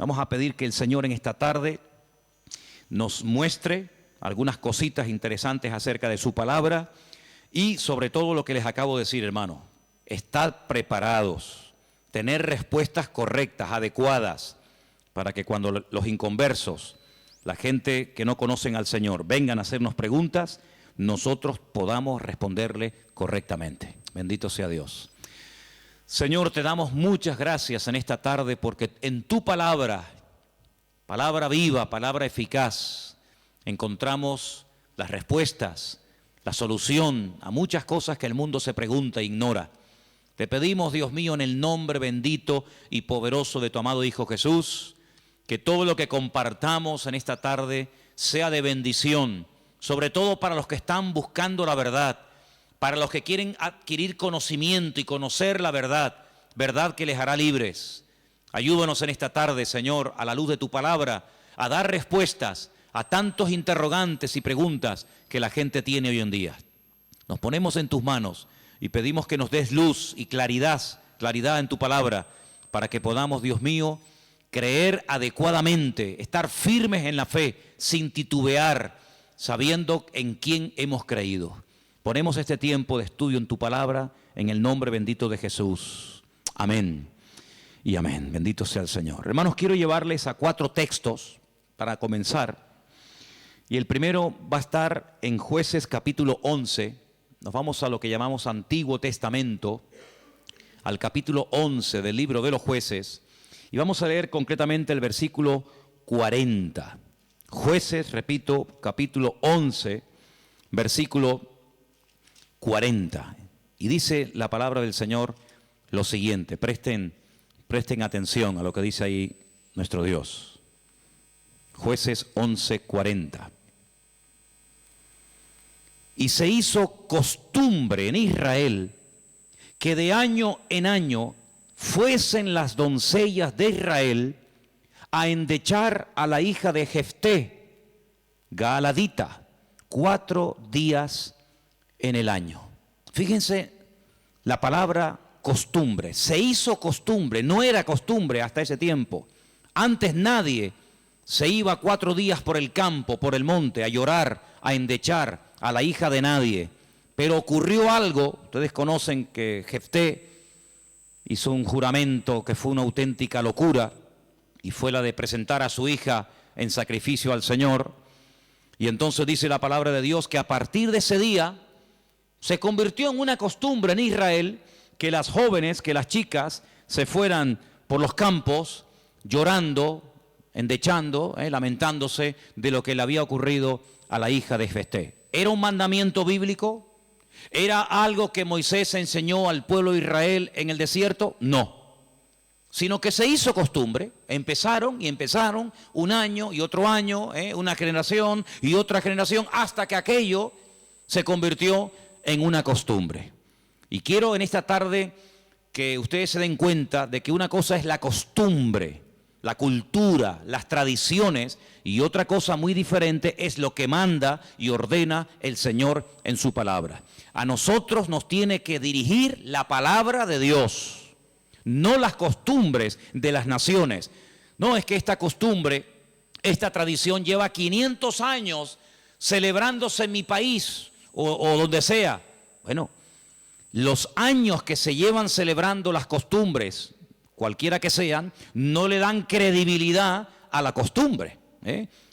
Vamos a pedir que el Señor en esta tarde nos muestre algunas cositas interesantes acerca de su palabra y sobre todo lo que les acabo de decir, hermano. Estar preparados, tener respuestas correctas, adecuadas, para que cuando los inconversos, la gente que no conocen al Señor, vengan a hacernos preguntas, nosotros podamos responderle correctamente. Bendito sea Dios. Señor, te damos muchas gracias en esta tarde porque en tu palabra, palabra viva, palabra eficaz, encontramos las respuestas, la solución a muchas cosas que el mundo se pregunta e ignora. Te pedimos, Dios mío, en el nombre bendito y poderoso de tu amado Hijo Jesús, que todo lo que compartamos en esta tarde sea de bendición, sobre todo para los que están buscando la verdad, para los que quieren adquirir conocimiento y conocer la verdad, verdad que les hará libres. Ayúdanos en esta tarde, Señor, a la luz de tu palabra, a dar respuestas a tantos interrogantes y preguntas que la gente tiene hoy en día. Nos ponemos en tus manos y pedimos que nos des luz y claridad en tu palabra, para que podamos, Dios mío, creer adecuadamente, estar firmes en la fe, sin titubear, sabiendo en quién hemos creído. Ponemos este tiempo de estudio en tu palabra, en el nombre bendito de Jesús. Amén y amén. Bendito sea el Señor. Hermanos, quiero llevarles a 4 textos para comenzar. Y el primero va a estar en Jueces capítulo 11. Nos vamos a lo que llamamos Antiguo Testamento, al capítulo 11 del libro de los Jueces. Y vamos a leer concretamente el versículo 40. Jueces, repito, capítulo 11, versículo 40. Y dice la palabra del Señor lo siguiente. Presten atención a lo que dice ahí nuestro Dios. Jueces 11, 40. Y se hizo costumbre en Israel que de año en año fuesen las doncellas de Israel a endechar a la hija de Jefté, Gaaladita, 4 días en el año. Fíjense la palabra costumbre. Se hizo costumbre, no era costumbre hasta ese tiempo. Antes nadie se iba 4 días por el campo, por el monte, a llorar, a endechar a la hija de nadie. Pero ocurrió algo. Ustedes conocen que Jefté hizo un juramento que fue una auténtica locura, y fue la de presentar a su hija en sacrificio al Señor. Y entonces dice la palabra de Dios que a partir de ese día se convirtió en una costumbre en Israel que las jóvenes, que las chicas se fueran por los campos llorando, endechando, lamentándose de lo que le había ocurrido a la hija de Jefté. ¿Era un mandamiento bíblico? ¿Era algo que Moisés enseñó al pueblo de Israel en el desierto? No. Sino que se hizo costumbre. Empezaron un año y otro año, una generación y otra generación, hasta que aquello se convirtió en una costumbre. Y quiero en esta tarde que ustedes se den cuenta de que una cosa es la costumbre, la cultura, las tradiciones, y otra cosa muy diferente es lo que manda y ordena el Señor en su palabra. A nosotros nos tiene que dirigir la palabra de Dios, no las costumbres de las naciones. No es que esta costumbre, esta tradición lleva 500 años celebrándose en mi país o donde sea. Bueno, los años que se llevan celebrando las costumbres, cualquiera que sean, no le dan credibilidad a la costumbre.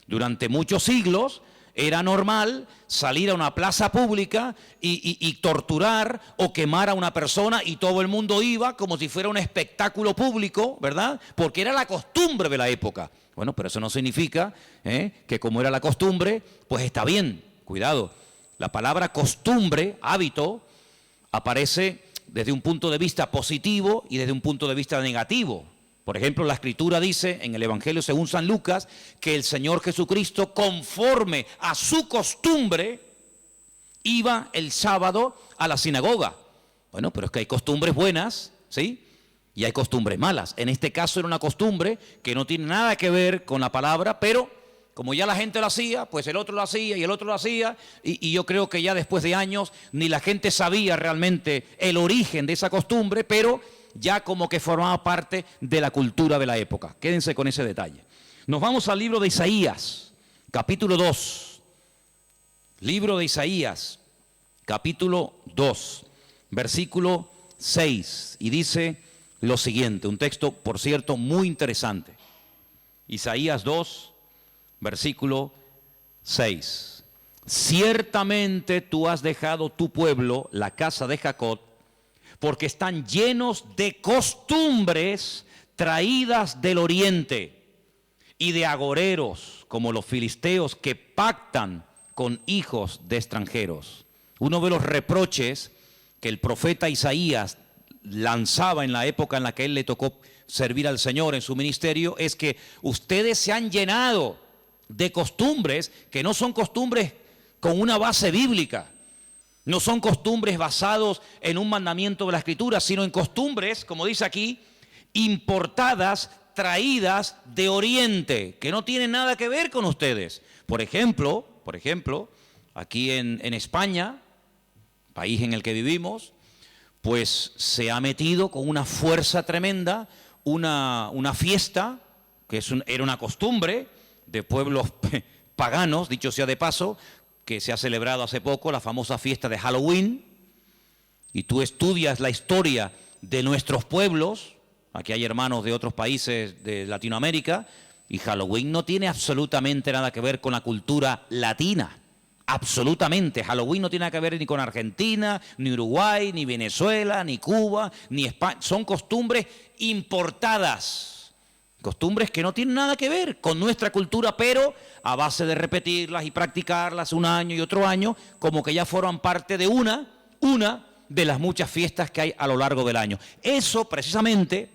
Durante muchos siglos era normal salir a una plaza pública y torturar o quemar a una persona, y todo el mundo iba como si fuera un espectáculo público, ¿verdad? Porque era la costumbre de la época. Bueno, pero eso no significa que como era la costumbre, pues está bien. Cuidado, la palabra costumbre, hábito, aparece desde un punto de vista positivo y desde un punto de vista negativo. Por ejemplo, la Escritura dice en el Evangelio según San Lucas que el Señor Jesucristo, conforme a su costumbre, iba el sábado a la sinagoga. Bueno, pero es que hay costumbres buenas, ¿sí? Y hay costumbres malas. En este caso era una costumbre que no tiene nada que ver con la palabra, pero como ya la gente lo hacía, pues el otro lo hacía y el otro lo hacía, y yo creo que ya después de años ni la gente sabía realmente el origen de esa costumbre, pero ya como que formaba parte de la cultura de la época. Quédense con ese detalle. Nos vamos al libro de Isaías, capítulo 2. Libro de Isaías, capítulo 2, versículo 6. Y dice lo siguiente, un texto, por cierto, muy interesante. Isaías 2, versículo 6. Ciertamente tú has dejado tu pueblo, la casa de Jacob, porque están llenos de costumbres traídas del oriente y de agoreros, como los filisteos que pactan con hijos de extranjeros. Uno de los reproches que el profeta Isaías lanzaba en la época en la que él le tocó servir al Señor en su ministerio es que ustedes se han llenado de costumbres que no son costumbres con una base bíblica, no son costumbres basados en un mandamiento de la Escritura, sino en costumbres, como dice aquí, importadas, traídas de Oriente, que no tienen nada que ver con ustedes. Por ejemplo, aquí en España, país en el que vivimos, pues se ha metido con una fuerza tremenda una fiesta, que era una costumbre de pueblos paganos, dicho sea de paso, que se ha celebrado hace poco, la famosa fiesta de Halloween, y tú estudias la historia de nuestros pueblos, aquí hay hermanos de otros países de Latinoamérica, y Halloween no tiene absolutamente nada que ver con la cultura latina. Absolutamente. Halloween no tiene nada que ver ni con Argentina, ni Uruguay, ni Venezuela, ni Cuba, ni España. Son costumbres importadas. Costumbres que no tienen nada que ver con nuestra cultura, pero a base de repetirlas y practicarlas un año y otro año, como que ya forman parte de una de las muchas fiestas que hay a lo largo del año. Eso precisamente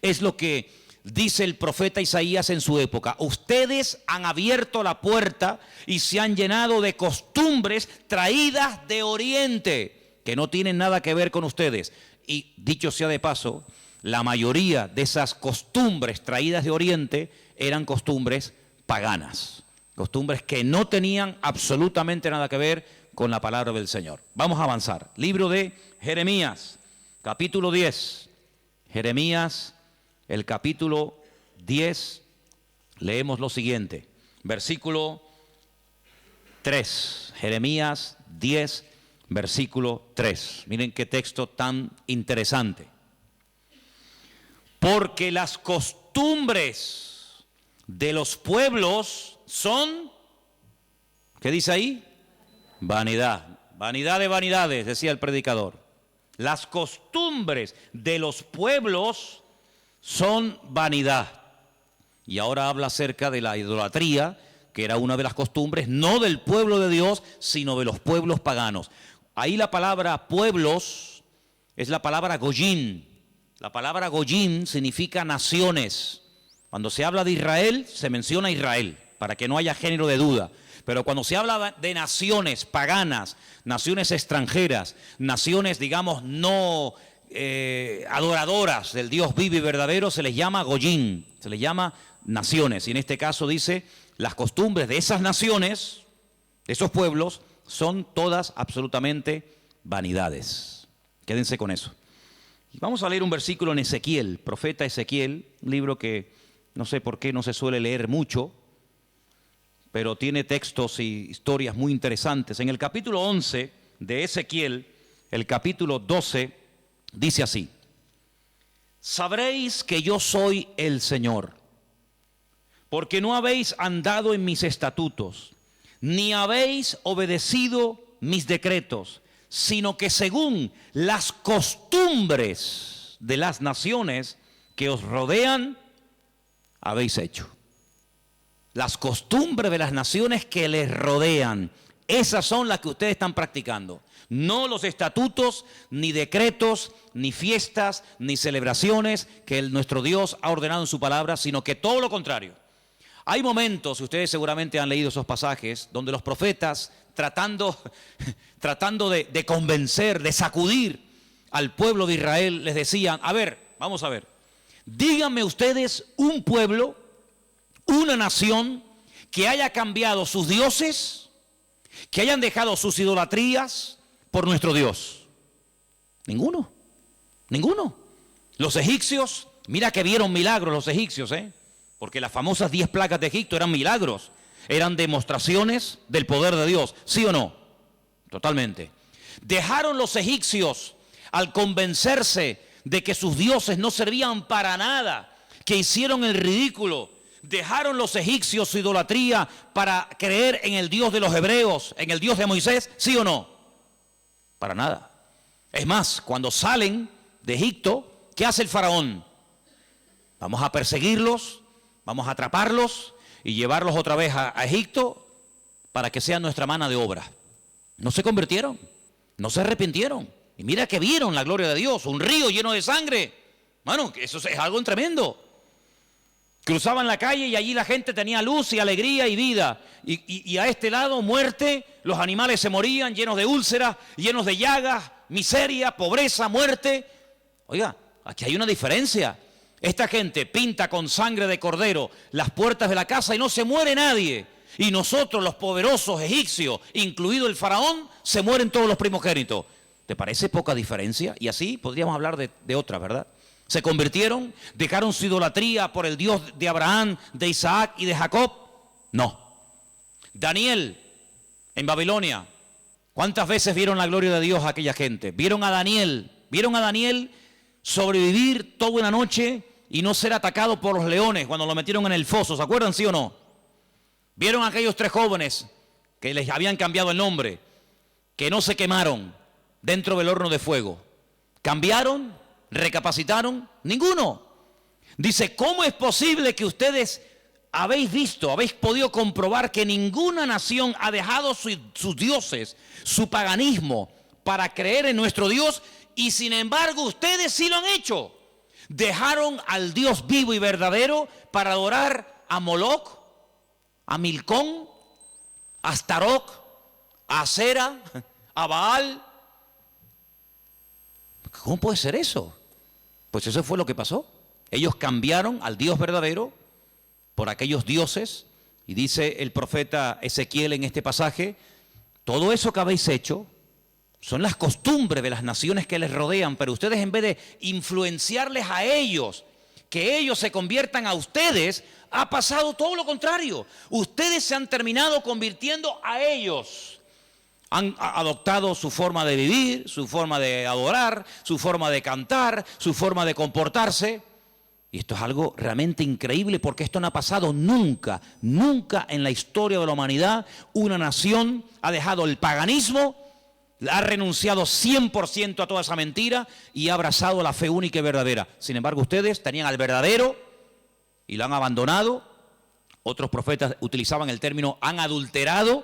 es lo que dice el profeta Isaías en su época. Ustedes han abierto la puerta y se han llenado de costumbres traídas de Oriente, que no tienen nada que ver con ustedes. Y dicho sea de paso, la mayoría de esas costumbres traídas de Oriente eran costumbres paganas, costumbres que no tenían absolutamente nada que ver con la palabra del Señor. Vamos a avanzar. Libro de Jeremías, capítulo 10. Jeremías, el capítulo 10, leemos lo siguiente, versículo 3, Jeremías 10, versículo 3. Miren qué texto tan interesante. Porque las costumbres de los pueblos son, ¿qué dice ahí? Vanidad, vanidad de vanidades, decía el predicador. Las costumbres de los pueblos son vanidad. Y ahora habla acerca de la idolatría, que era una de las costumbres, no del pueblo de Dios, sino de los pueblos paganos. Ahí la palabra pueblos es la palabra goyim. La palabra goyim significa naciones. Cuando se habla de Israel, se menciona Israel, para que no haya género de duda. Pero cuando se habla de naciones paganas, naciones extranjeras, naciones, digamos, no adoradoras del Dios vivo y verdadero, se les llama goyim, se les llama naciones. Y en este caso dice, las costumbres de esas naciones, de esos pueblos, son todas absolutamente vanidades. Quédense con eso. Vamos a leer un versículo en Ezequiel, profeta Ezequiel, un libro que no sé por qué no se suele leer mucho, pero tiene textos y historias muy interesantes. En el capítulo 11 de Ezequiel, el capítulo 12, dice así: sabréis que yo soy el Señor, porque no habéis andado en mis estatutos, ni habéis obedecido mis decretos, sino que según las costumbres de las naciones que os rodean, habéis hecho. Las costumbres de las naciones que les rodean, esas son las que ustedes están practicando. No los estatutos, ni decretos, ni fiestas, ni celebraciones que nuestro Dios ha ordenado en su palabra, sino que todo lo contrario. Hay momentos, y ustedes seguramente han leído esos pasajes, donde los profetas, tratando de convencer, de sacudir al pueblo de Israel, les decían: a ver, vamos a ver, díganme ustedes un pueblo, una nación que haya cambiado sus dioses, que hayan dejado sus idolatrías por nuestro Dios. Ninguno. Los egipcios, mira que vieron milagros los egipcios, porque las famosas 10 plagas de Egipto eran milagros, eran demostraciones del poder de Dios, ¿sí o no? Totalmente. Dejaron los egipcios al convencerse de que sus dioses no servían para nada, que hicieron el ridículo. Dejaron los egipcios su idolatría para creer en el Dios de los hebreos, en el Dios de Moisés, ¿sí o no? Para nada. Es más, cuando salen de Egipto, ¿qué hace el faraón? Vamos a perseguirlos, vamos a atraparlos y llevarlos otra vez a Egipto para que sean nuestra mano de obra. No se convirtieron, no se arrepintieron. Y mira que vieron la gloria de Dios, un río lleno de sangre. Bueno, eso es algo tremendo. Cruzaban la calle y allí la gente tenía luz y alegría y vida. Y a este lado, muerte, los animales se morían llenos de úlceras, llenos de llagas, miseria, pobreza, muerte. Oiga, aquí hay una diferencia. Esta gente pinta con sangre de cordero las puertas de la casa y no se muere nadie. Y nosotros, los poderosos egipcios, incluido el faraón, se mueren todos los primogénitos. ¿Te parece poca diferencia? Y así podríamos hablar de otras, ¿verdad? Se convirtieron, dejaron su idolatría por el Dios de Abraham, de Isaac y de Jacob. No. Daniel, en Babilonia, ¿cuántas veces vieron la gloria de Dios a aquella gente? Vieron a Daniel sobrevivir toda una noche y no ser atacado por los leones cuando lo metieron en el foso. ¿Se acuerdan, sí o no? Vieron a aquellos 3 jóvenes que les habían cambiado el nombre, que no se quemaron dentro del horno de fuego. ¿Cambiaron? ¿Recapacitaron? Ninguno. Dice, ¿cómo es posible que ustedes habéis podido comprobar que ninguna nación ha dejado sus dioses, su paganismo, para creer en nuestro Dios, y sin embargo ustedes sí lo han hecho? Dejaron al Dios vivo y verdadero para adorar a Moloc, a Milcón, a Astaroth, a Asera, a Baal. ¿Cómo puede ser eso? Pues eso fue lo que pasó. Ellos cambiaron al Dios verdadero por aquellos dioses. Y dice el profeta Ezequiel en este pasaje, todo eso que habéis hecho son las costumbres de las naciones que les rodean, pero ustedes, en vez de influenciarles a ellos, que ellos se conviertan a ustedes, ha pasado todo lo contrario. Ustedes se han terminado convirtiendo a ellos. Han adoptado su forma de vivir, su forma de adorar, su forma de cantar, su forma de comportarse. Y esto es algo realmente increíble, porque esto no ha pasado nunca, nunca en la historia de la humanidad. Una nación ha dejado el paganismo, ha renunciado 100% a toda esa mentira y ha abrazado la fe única y verdadera. Sin embargo, ustedes tenían al verdadero y lo han abandonado. Otros profetas utilizaban el término han adulterado,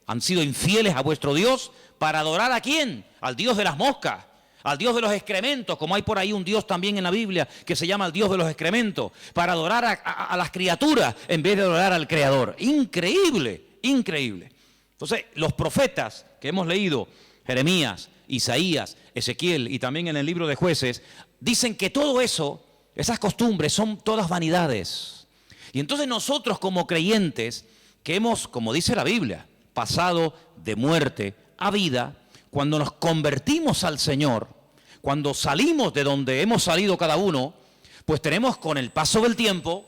han sido infieles a vuestro Dios para adorar ¿a quién? Al Dios de las moscas, al Dios de los excrementos, como hay por ahí un Dios también en la Biblia que se llama el Dios de los excrementos, para adorar a las criaturas en vez de adorar al Creador. Increíble, increíble. Entonces, los profetas que hemos leído, Jeremías, Isaías, Ezequiel y también en el libro de Jueces, dicen que todo eso, esas costumbres son todas vanidades. Y entonces nosotros como creyentes, que hemos, como dice la Biblia, pasado de muerte a vida, cuando nos convertimos al Señor, cuando salimos de donde hemos salido cada uno, pues tenemos con el paso del tiempo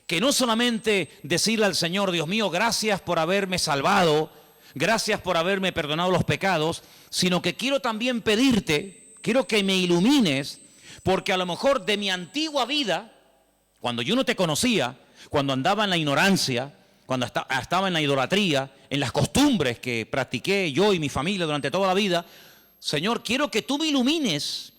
que no solamente decirle al Señor, Dios mío, gracias por haberme salvado, gracias por haberme perdonado los pecados, sino que quiero también pedirte, quiero que me ilumines, porque a lo mejor de mi antigua vida, cuando yo no te conocía, cuando andaba en la ignorancia, cuando estaba en la idolatría, en las costumbres que practiqué yo y mi familia durante toda la vida, Señor, quiero que tú me ilumines,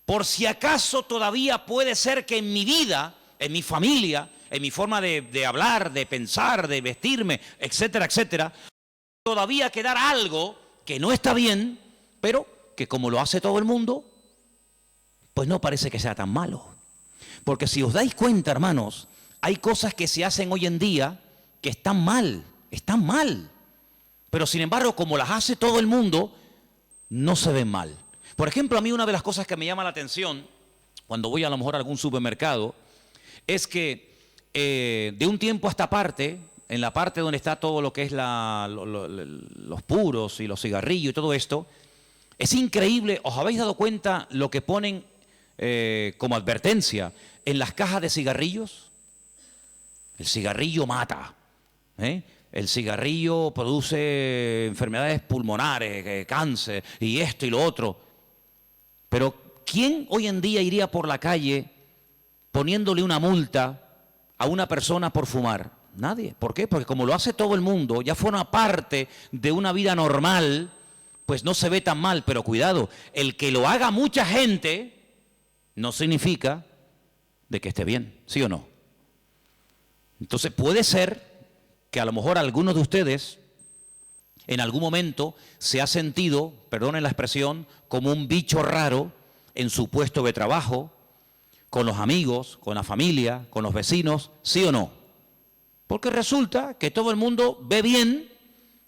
por si acaso todavía puede ser que en mi vida, en mi familia, en mi forma de hablar, de pensar, de vestirme, etcétera, etcétera, todavía quedar algo que no está bien, pero que como lo hace todo el mundo, pues no parece que sea tan malo. Porque si os dais cuenta, hermanos, hay cosas que se hacen hoy en día que están mal. Pero sin embargo, como las hace todo el mundo, no se ven mal. Por ejemplo, a mí una de las cosas que me llama la atención, cuando voy a lo mejor a algún supermercado, es que de un tiempo a esta parte, en la parte donde está todo lo que es los puros y los cigarrillos y todo esto, es increíble. ¿Os habéis dado cuenta lo que ponen como advertencia, en las cajas de cigarrillos, el cigarrillo mata, el cigarrillo produce enfermedades pulmonares, cáncer y esto y lo otro. Pero ¿quién hoy en día iría por la calle poniéndole una multa a una persona por fumar? Nadie. ¿Por qué? Porque como lo hace todo el mundo, ya forma parte de una vida normal, pues no se ve tan mal. Pero cuidado, el que lo haga mucha gente no significa de que esté bien, ¿sí o no? Entonces puede ser que a lo mejor algunos de ustedes en algún momento se ha sentido, perdonen la expresión, como un bicho raro en su puesto de trabajo, con los amigos, con la familia, con los vecinos, ¿sí o no? Porque resulta que todo el mundo ve bien,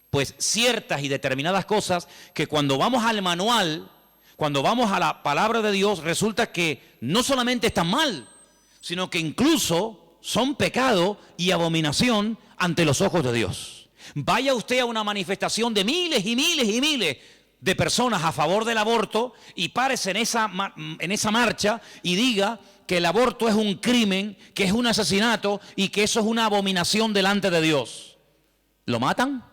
pues ciertas y determinadas cosas que cuando vamos al manual, cuando vamos a la palabra de Dios, resulta que no solamente están mal, sino que incluso son pecado y abominación ante los ojos de Dios. Vaya usted a una manifestación de miles y miles y miles de personas a favor del aborto y párese en esa marcha y diga que el aborto es un crimen, que es un asesinato y que eso es una abominación delante de Dios. ¿Lo matan?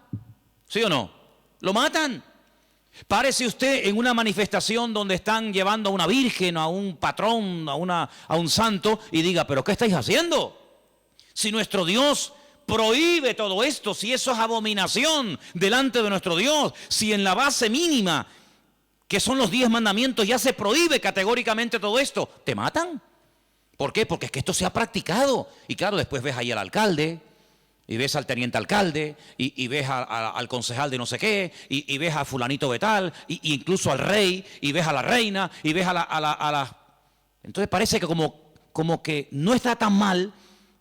¿Sí o no? ¿Lo matan? Párese usted en una manifestación donde están llevando a una virgen, a un patrón, a un santo y diga, ¿pero qué estáis haciendo? Si nuestro Dios prohíbe todo esto, si eso es abominación delante de nuestro Dios, si en la base mínima, que son los 10 mandamientos, ya se prohíbe categóricamente todo esto, ¿te matan? ¿Por qué? Porque es que esto se ha practicado. Y claro, después ves ahí al alcalde, y ves al teniente alcalde, y ves al concejal de no sé qué, y ves a fulanito de tal, y incluso al rey, y ves a la reina, y ves a la... Entonces parece que como que no está tan mal,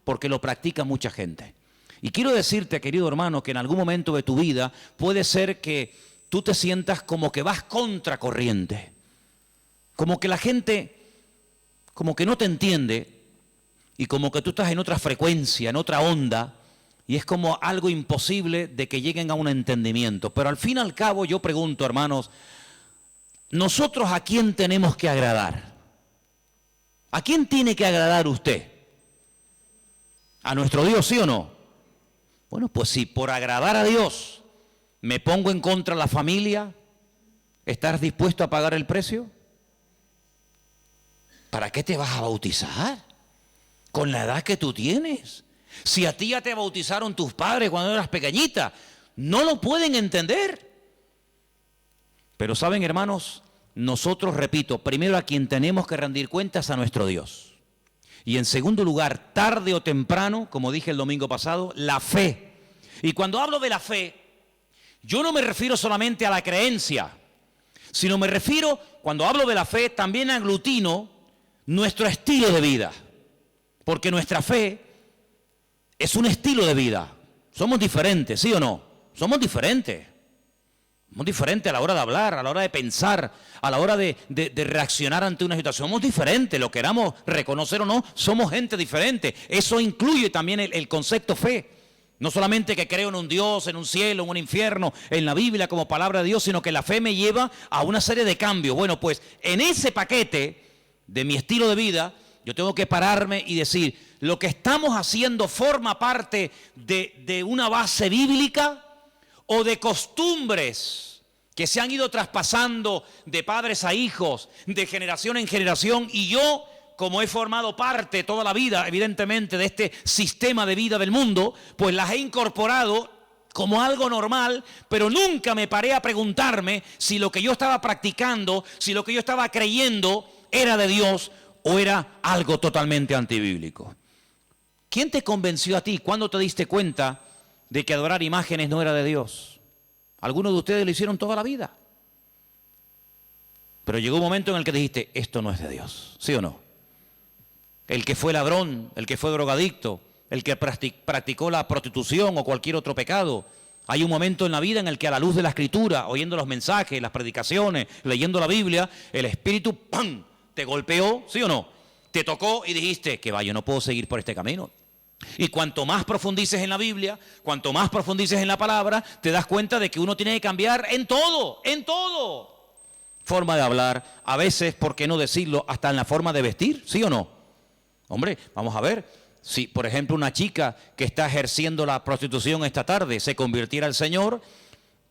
porque lo practica mucha gente. Y quiero decirte, querido hermano, que en algún momento de tu vida puede ser que tú te sientas como que vas contracorriente, como que la gente como que no te entiende y como que tú estás en otra frecuencia, en otra onda, y es como algo imposible de que lleguen a un entendimiento. Pero al fin y al cabo yo pregunto, hermanos, ¿nosotros a quién tenemos que agradar? ¿A quién tiene que agradar usted? ¿A nuestro Dios, sí o no? Bueno, pues si por agradar a Dios me pongo en contra de la familia, ¿estás dispuesto a pagar el precio? ¿Para qué te vas a bautizar? Con la edad que tú tienes. Si a ti ya te bautizaron tus padres cuando eras pequeñita, no lo pueden entender. Pero saben, hermanos, nosotros, repito, primero a quien tenemos que rendir cuentas a nuestro Dios. Y en segundo lugar, tarde o temprano, como dije el domingo pasado, la fe. Y cuando hablo de la fe, yo no me refiero solamente a la creencia, sino me refiero, cuando hablo de la fe, también aglutino nuestro estilo de vida. Porque nuestra fe es un estilo de vida. Somos diferentes, ¿sí o no? Somos diferentes. Somos diferentes a la hora de hablar, a la hora de pensar, a la hora de reaccionar ante una situación. Somos diferentes, lo queramos reconocer o no, somos gente diferente. Eso incluye también el concepto fe. No solamente que creo en un Dios, en un cielo, en un infierno, en la Biblia como palabra de Dios, sino que la fe me lleva a una serie de cambios. Bueno, pues en ese paquete de mi estilo de vida, yo tengo que pararme y decir, lo que estamos haciendo forma parte de una base bíblica o de costumbres que se han ido traspasando de padres a hijos, de generación en generación, y yo, como he formado parte toda la vida, evidentemente, de este sistema de vida del mundo, pues las he incorporado como algo normal, pero nunca me paré a preguntarme si lo que yo estaba practicando, si lo que yo estaba creyendo era de Dios o era algo totalmente antibíblico. ¿Quién te convenció a ti? ¿Cuándo te diste cuenta de que adorar imágenes no era de Dios? Algunos de ustedes lo hicieron toda la vida. Pero llegó un momento en el que dijiste, esto no es de Dios, ¿sí o no? El que fue ladrón, el que fue drogadicto, el que practicó la prostitución o cualquier otro pecado. Hay un momento en la vida en el que a la luz de la Escritura, oyendo los mensajes, las predicaciones, leyendo la Biblia, el Espíritu, ¡pam!, te golpeó, ¿sí o no? Te tocó y dijiste, que va, yo no puedo seguir por este camino. Y cuanto más profundices en la Biblia, cuanto más profundices en la palabra, te das cuenta de que uno tiene que cambiar en todo, en todo. forma de hablar, a veces, ¿por qué no decirlo?, hasta en la forma de vestir, ¿sí o no? Hombre, vamos a ver, si por ejemplo una chica que está ejerciendo la prostitución esta tarde se convirtiera al Señor,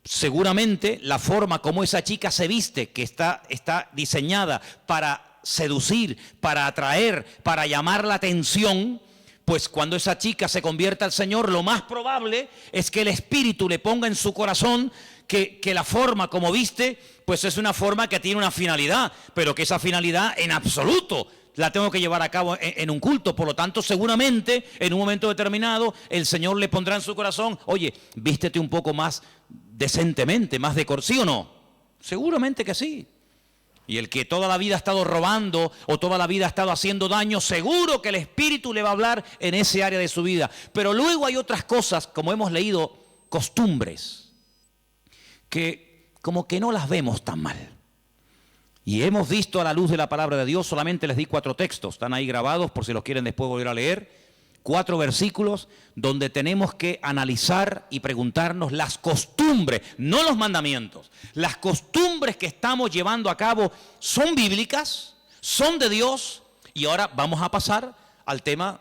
seguramente la forma como esa chica se viste, que está diseñada para seducir, para atraer, para llamar la atención, pues cuando esa chica se convierta al Señor, lo más probable es que el Espíritu le ponga en su corazón que la forma como viste, pues es una forma que tiene una finalidad, pero que esa finalidad en absoluto la tengo que llevar a cabo en un culto. Por lo tanto, seguramente en un momento determinado el Señor le pondrá en su corazón, oye, vístete un poco más decentemente, más ¿sí o no? Seguramente que sí. Y el que toda la vida ha estado robando o toda la vida ha estado haciendo daño, seguro que el Espíritu le va a hablar en ese área de su vida. Pero luego hay otras cosas, como hemos leído, costumbres, que como que no las vemos tan mal. Y hemos visto a la luz de la palabra de Dios, solamente les di 4 textos, están ahí grabados por si los quieren después volver a leer, 4 versículos donde tenemos que analizar y preguntarnos las costumbres, no los mandamientos, las costumbres que estamos llevando a cabo son bíblicas, son de Dios. Y ahora vamos a pasar al tema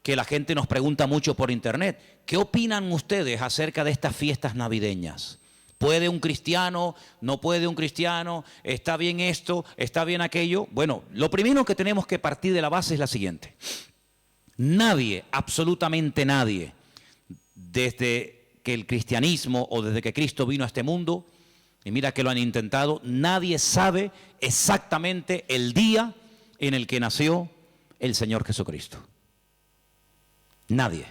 que la gente nos pregunta mucho por internet. ¿Qué opinan ustedes acerca de estas fiestas navideñas? ¿Puede un cristiano? ¿No puede un cristiano? ¿Está bien esto? ¿Está bien aquello? Bueno, lo primero que tenemos que partir de la base es la siguiente. Nadie, absolutamente nadie, desde que el cristianismo o desde que Cristo vino a este mundo, y mira que lo han intentado, nadie sabe exactamente el día en el que nació el Señor Jesucristo. Nadie.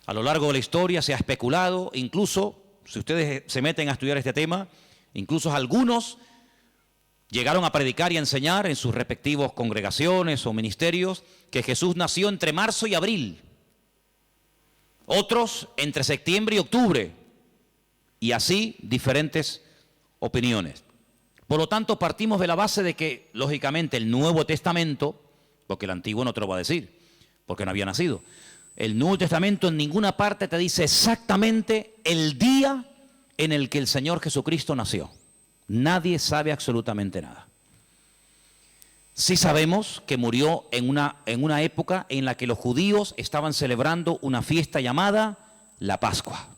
A lo largo de la historia se ha especulado, incluso si ustedes se meten a estudiar este tema, incluso algunos llegaron a predicar y a enseñar en sus respectivos congregaciones o ministerios que Jesús nació entre marzo y abril. Otros entre septiembre y octubre. Y así diferentes opiniones. Por lo tanto, partimos de la base de que, lógicamente, el Nuevo Testamento, porque el Antiguo no te lo va a decir, porque no había nacido, el Nuevo Testamento en ninguna parte te dice exactamente el día en el que el Señor Jesucristo nació. Nadie sabe absolutamente nada. Sí sabemos que murió en una época en la que los judíos estaban celebrando una fiesta llamada la Pascua.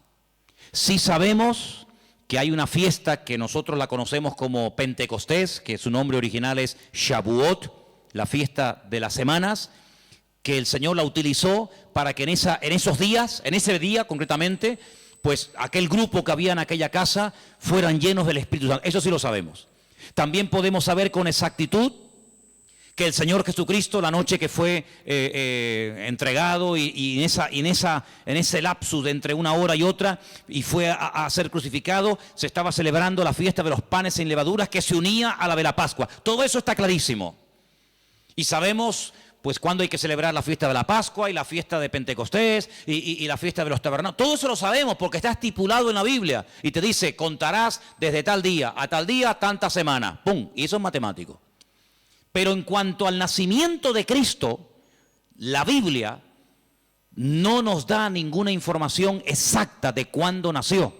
Sí sabemos que hay una fiesta que nosotros la conocemos como Pentecostés, que su nombre original es Shavuot, la fiesta de las semanas, que el Señor la utilizó para que en ese día concretamente, pues aquel grupo que había en aquella casa fueran llenos del Espíritu Santo. Eso sí lo sabemos. También podemos saber con exactitud que el Señor Jesucristo, la noche que fue entregado y en ese lapsus de entre una hora y otra, y fue a ser crucificado, se estaba celebrando la fiesta de los panes sin levaduras que se unía a la de la Pascua. Todo eso está clarísimo. Y sabemos pues cuándo hay que celebrar la fiesta de la Pascua y la fiesta de Pentecostés y la fiesta de los tabernáculos. Todo eso lo sabemos porque está estipulado en la Biblia. Y te dice, contarás desde tal día a tal día, tanta semana. ¡Pum! Y eso es matemático. Pero en cuanto al nacimiento de Cristo, la Biblia no nos da ninguna información exacta de cuándo nació.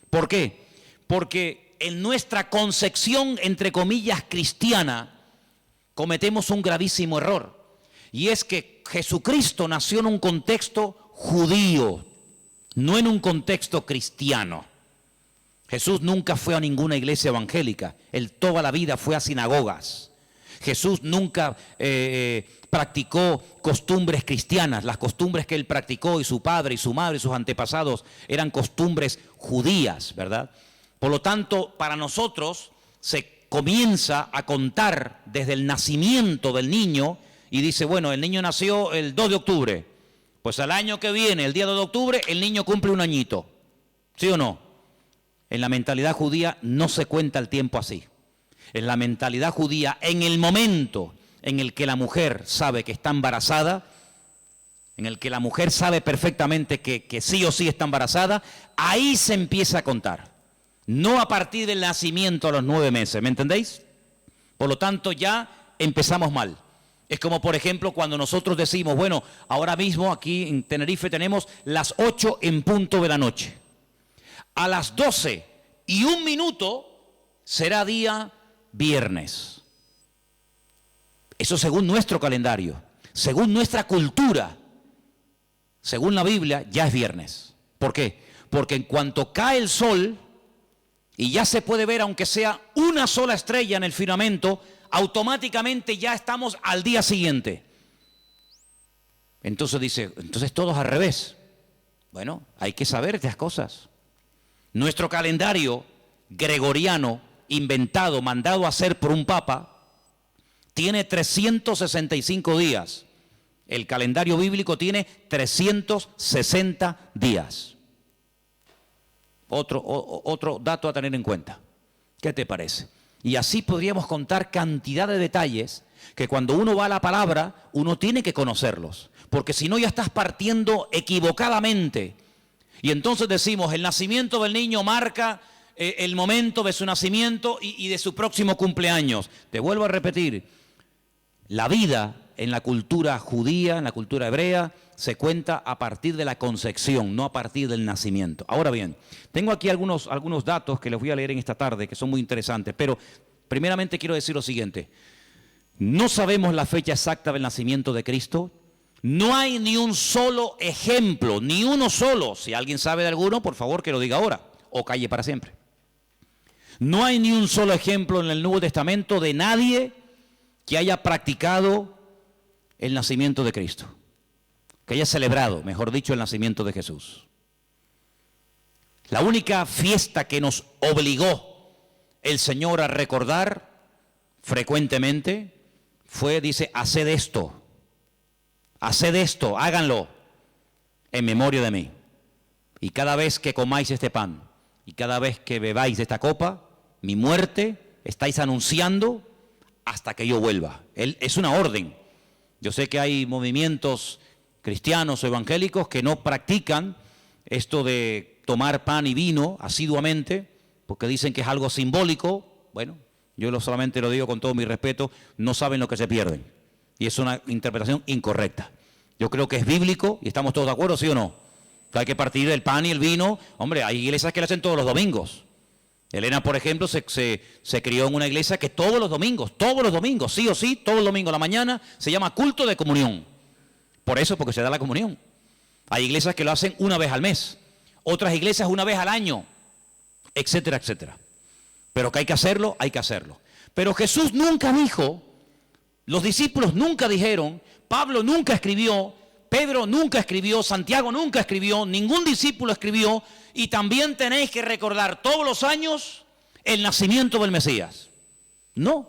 ¿Por qué? Porque en nuestra concepción, entre comillas, cristiana, cometemos un gravísimo error. Y es que Jesucristo nació en un contexto judío, no en un contexto cristiano. Jesús nunca fue a ninguna iglesia evangélica, él toda la vida fue a sinagogas. Jesús nunca practicó costumbres cristianas. Las costumbres que él practicó, y su padre y su madre y sus antepasados, eran costumbres judías, ¿verdad? Por lo tanto, para nosotros se comienza a contar desde el nacimiento del niño y dice, bueno, el niño nació el 2 de octubre. Pues al año que viene, el día 2 de octubre, el niño cumple un añito. ¿Sí o no? En la mentalidad judía no se cuenta el tiempo así. En la mentalidad judía, en el momento en el que la mujer sabe que está embarazada, en el que la mujer sabe perfectamente que sí o sí está embarazada, ahí se empieza a contar. No a partir del nacimiento a los 9 meses, ¿me entendéis? Por lo tanto, ya empezamos mal. Es como, por ejemplo, cuando nosotros decimos, bueno, ahora mismo aquí en Tenerife tenemos las 8 en punto de la noche. A las 12:01 será día viernes. Eso según nuestro calendario, según nuestra cultura, según la Biblia, ya es viernes. ¿Por qué? Porque en cuanto cae el sol y ya se puede ver aunque sea una sola estrella en el firmamento, automáticamente ya estamos al día siguiente. Entonces dice, entonces todos al revés. Bueno, hay que saber estas cosas. Nuestro calendario gregoriano, inventado, mandado a hacer por un papa, tiene 365 días. El calendario bíblico tiene 360 días. Otro dato a tener en cuenta. ¿Qué te parece? Y así podríamos contar cantidad de detalles que cuando uno va a la palabra, uno tiene que conocerlos. Porque si no ya estás partiendo equivocadamente. Y entonces decimos, el nacimiento del niño marca el momento de su nacimiento y de su próximo cumpleaños. Te vuelvo a repetir, la vida en la cultura judía, en la cultura hebrea, se cuenta a partir de la concepción, no a partir del nacimiento. Ahora bien, tengo aquí algunos datos que les voy a leer en esta tarde, que son muy interesantes, pero primeramente quiero decir lo siguiente. No sabemos la fecha exacta del nacimiento de Cristo. No hay ni un solo ejemplo, ni uno solo. Si alguien sabe de alguno, por favor que lo diga ahora, o calle para siempre. No hay ni un solo ejemplo en el Nuevo Testamento de nadie que haya practicado el nacimiento de Cristo, que haya celebrado, mejor dicho, el nacimiento de Jesús. La única fiesta que nos obligó el Señor a recordar frecuentemente fue, dice, haced esto, háganlo en memoria de mí. Y cada vez que comáis este pan y cada vez que bebáis de esta copa, mi muerte estáis anunciando hasta que yo vuelva. Es una orden. Yo sé que hay movimientos cristianos o evangélicos que no practican esto de tomar pan y vino asiduamente, porque dicen que es algo simbólico. Bueno, yo solamente lo digo con todo mi respeto, no saben lo que se pierden. Y es una interpretación incorrecta. Yo creo que es bíblico y estamos todos de acuerdo, ¿sí o no? Que hay que partir el pan y el vino. Hombre, hay iglesias que lo hacen todos los domingos. Elena, por ejemplo, se crió en una iglesia que todos los domingos, sí o sí, todos los domingos a la mañana, se llama culto de comunión. Por eso, porque se da la comunión. Hay iglesias que lo hacen una vez al mes, otras iglesias una vez al año, etcétera, etcétera. Pero que hay que hacerlo, hay que hacerlo. Pero Jesús nunca dijo, los discípulos nunca dijeron, Pablo nunca escribió, Pedro nunca escribió, Santiago nunca escribió, ningún discípulo escribió, y también tenéis que recordar todos los años el nacimiento del Mesías. No.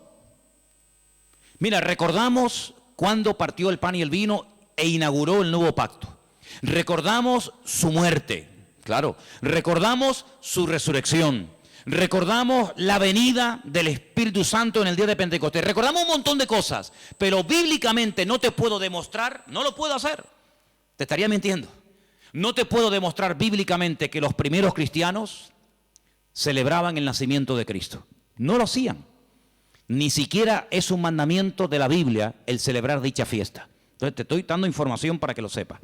Mira, recordamos cuando partió el pan y el vino e inauguró el nuevo pacto. Recordamos su muerte, claro. Recordamos su resurrección. Recordamos la venida del Espíritu Santo en el día de Pentecostés. Recordamos un montón de cosas, pero bíblicamente no te puedo demostrar, no lo puedo hacer. Te estaría mintiendo. No te puedo demostrar bíblicamente que los primeros cristianos celebraban el nacimiento de Cristo. No lo hacían. Ni siquiera es un mandamiento de la Biblia el celebrar dicha fiesta. Entonces te estoy dando información para que lo sepas.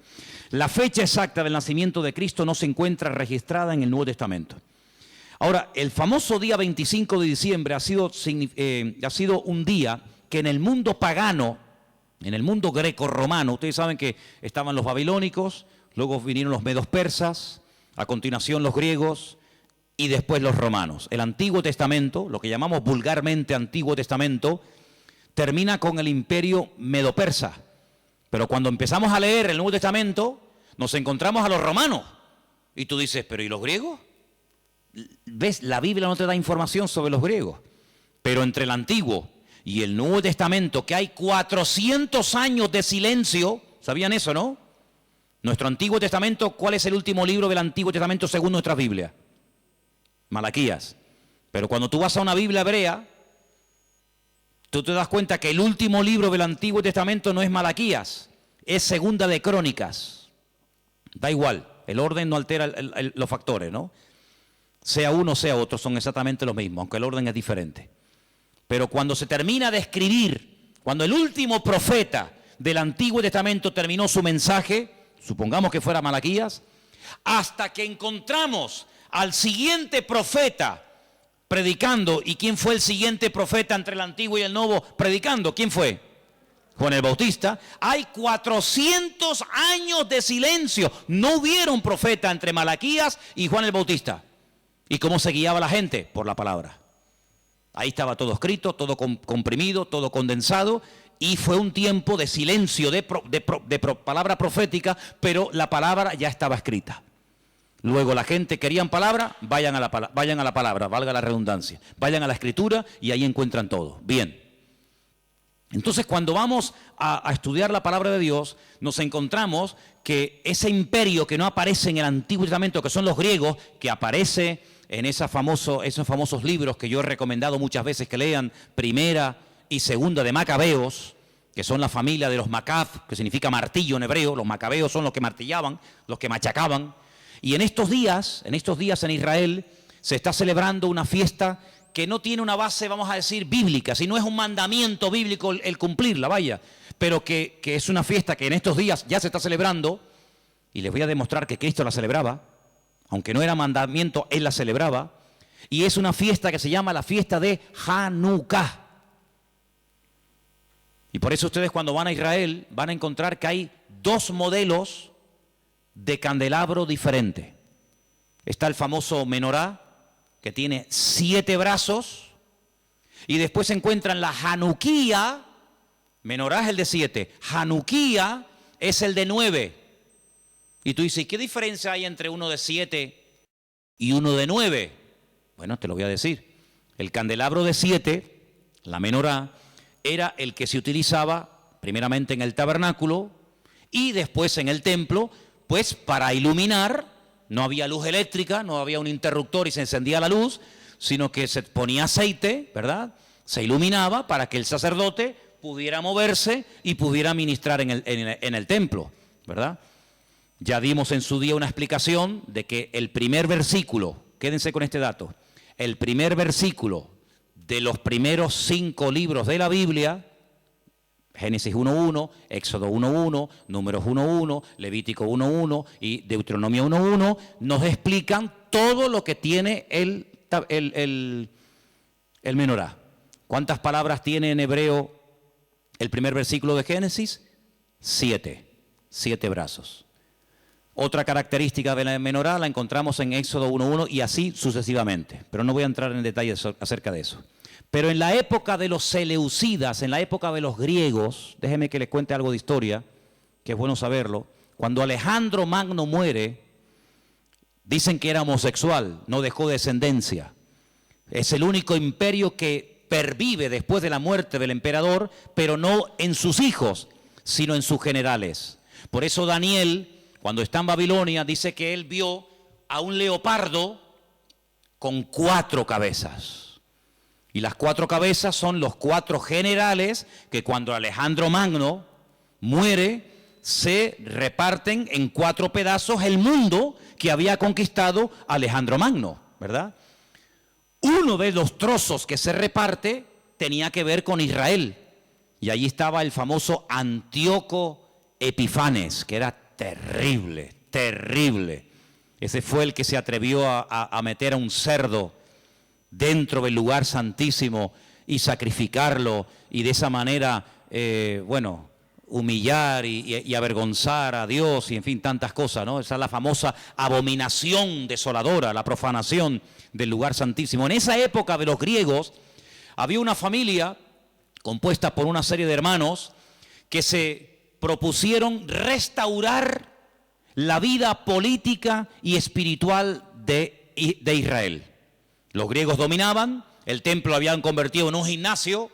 La fecha exacta del nacimiento de Cristo no se encuentra registrada en el Nuevo Testamento. Ahora, el famoso día 25 de diciembre ha sido un día que en el mundo pagano, en el mundo greco-romano, ustedes saben que estaban los babilónicos, luego vinieron los medos persas, a continuación los griegos y después los romanos. El Antiguo Testamento, lo que llamamos vulgarmente Antiguo Testamento, termina con el imperio medo-persa. Pero cuando empezamos a leer el Nuevo Testamento, nos encontramos a los romanos. Y tú dices, ¿pero y los griegos? ¿Ves? La Biblia no te da información sobre los griegos. Pero entre el Antiguo y el Nuevo Testamento, que hay 400 años de silencio, ¿sabían eso, no? Nuestro Antiguo Testamento, ¿cuál es el último libro del Antiguo Testamento según nuestra Biblia? Malaquías. Pero cuando tú vas a una Biblia hebrea, tú te das cuenta que el último libro del Antiguo Testamento no es Malaquías, es Segunda de Crónicas. Da igual, el orden no altera los factores, ¿no? Sea uno, sea otro, son exactamente los mismos, aunque el orden es diferente. Pero cuando se termina de escribir, cuando el último profeta del Antiguo Testamento terminó su mensaje, supongamos que fuera Malaquías, hasta que encontramos al siguiente profeta predicando. ¿Y quién fue el siguiente profeta entre el Antiguo y el Nuevo predicando? ¿Quién fue? Juan el Bautista. Hay 400 años de silencio. No hubieron profeta entre Malaquías y Juan el Bautista. ¿Y cómo se guiaba la gente? Por la palabra. Ahí estaba todo escrito, todo comprimido, todo condensado. Y fue un tiempo de silencio, de palabra profética, pero la palabra ya estaba escrita. Luego la gente querían palabra, vayan a la palabra, valga la redundancia. Vayan a la escritura y ahí encuentran todo. Bien. Entonces, cuando vamos a estudiar la palabra de Dios, nos encontramos que ese imperio que no aparece en el Antiguo Testamento, que son los griegos, que aparece en esos famosos libros que yo he recomendado muchas veces que lean, Primera y Segunda de Macabeos, que son la familia de los Macab, que significa martillo en hebreo. Los macabeos son los que martillaban, los que machacaban. Y en estos días en Israel se está celebrando una fiesta que no tiene una base, vamos a decir, bíblica, si no es un mandamiento bíblico el cumplirla, vaya, pero que es una fiesta que en estos días ya se está celebrando, y les voy a demostrar que Cristo la celebraba, aunque no era mandamiento, Él la celebraba, y es una fiesta que se llama la fiesta de Hanukkah. Y por eso ustedes cuando van a Israel van a encontrar que hay dos modelos de candelabro diferentes. Está el famoso menorá, que tiene 7 brazos, y después se encuentran la Hanukkía. Menorá es el de 7, Hanukkía es el de 9. Y tú dices, ¿qué diferencia hay entre uno de 7 y uno de 9? Bueno, te lo voy a decir. El candelabro de 7, la menorá, era el que se utilizaba primeramente en el tabernáculo y después en el templo, pues para iluminar. No había luz eléctrica, no había un interruptor y se encendía la luz, sino que se ponía aceite, ¿verdad? Se iluminaba para que el sacerdote pudiera moverse y pudiera ministrar en el templo, ¿verdad? Ya dimos en su día una explicación de que el primer versículo, quédense con este dato, el primer versículo de los primeros 5 libros de la Biblia, Génesis 1.1, Éxodo 1.1, Números 1.1, Levítico 1.1 y Deuteronomio 1.1, nos explican todo lo que tiene el menorá. ¿Cuántas palabras tiene en hebreo el primer versículo de Génesis? 7 brazos. Otra característica de la menorá la encontramos en Éxodo 1.1 y así sucesivamente, pero no voy a entrar en detalles acerca de eso. Pero en la época de los seleucidas, en la época de los griegos, déjeme que les cuente algo de historia, que es bueno saberlo. Cuando Alejandro Magno muere, dicen que era homosexual, no dejó descendencia. Es el único imperio que pervive después de la muerte del emperador, pero no en sus hijos, sino en sus generales. Por eso Daniel, cuando está en Babilonia, dice que él vio a un leopardo con 4 cabezas. Y las 4 cabezas son los 4 generales que cuando Alejandro Magno muere, se reparten en 4 pedazos el mundo que había conquistado Alejandro Magno, ¿verdad? Uno de los trozos que se reparte tenía que ver con Israel. Y allí estaba el famoso Antíoco Epifanes, que era terrible, terrible. Ese fue el que se atrevió a meter a un cerdo dentro del lugar santísimo y sacrificarlo y de esa manera, humillar y avergonzar a Dios y en fin, tantas cosas, ¿no? Esa es la famosa abominación desoladora, la profanación del lugar santísimo. En esa época de los griegos había una familia compuesta por una serie de hermanos que se propusieron restaurar la vida política y espiritual de Israel. Los griegos dominaban, el templo lo habían convertido en un gimnasio,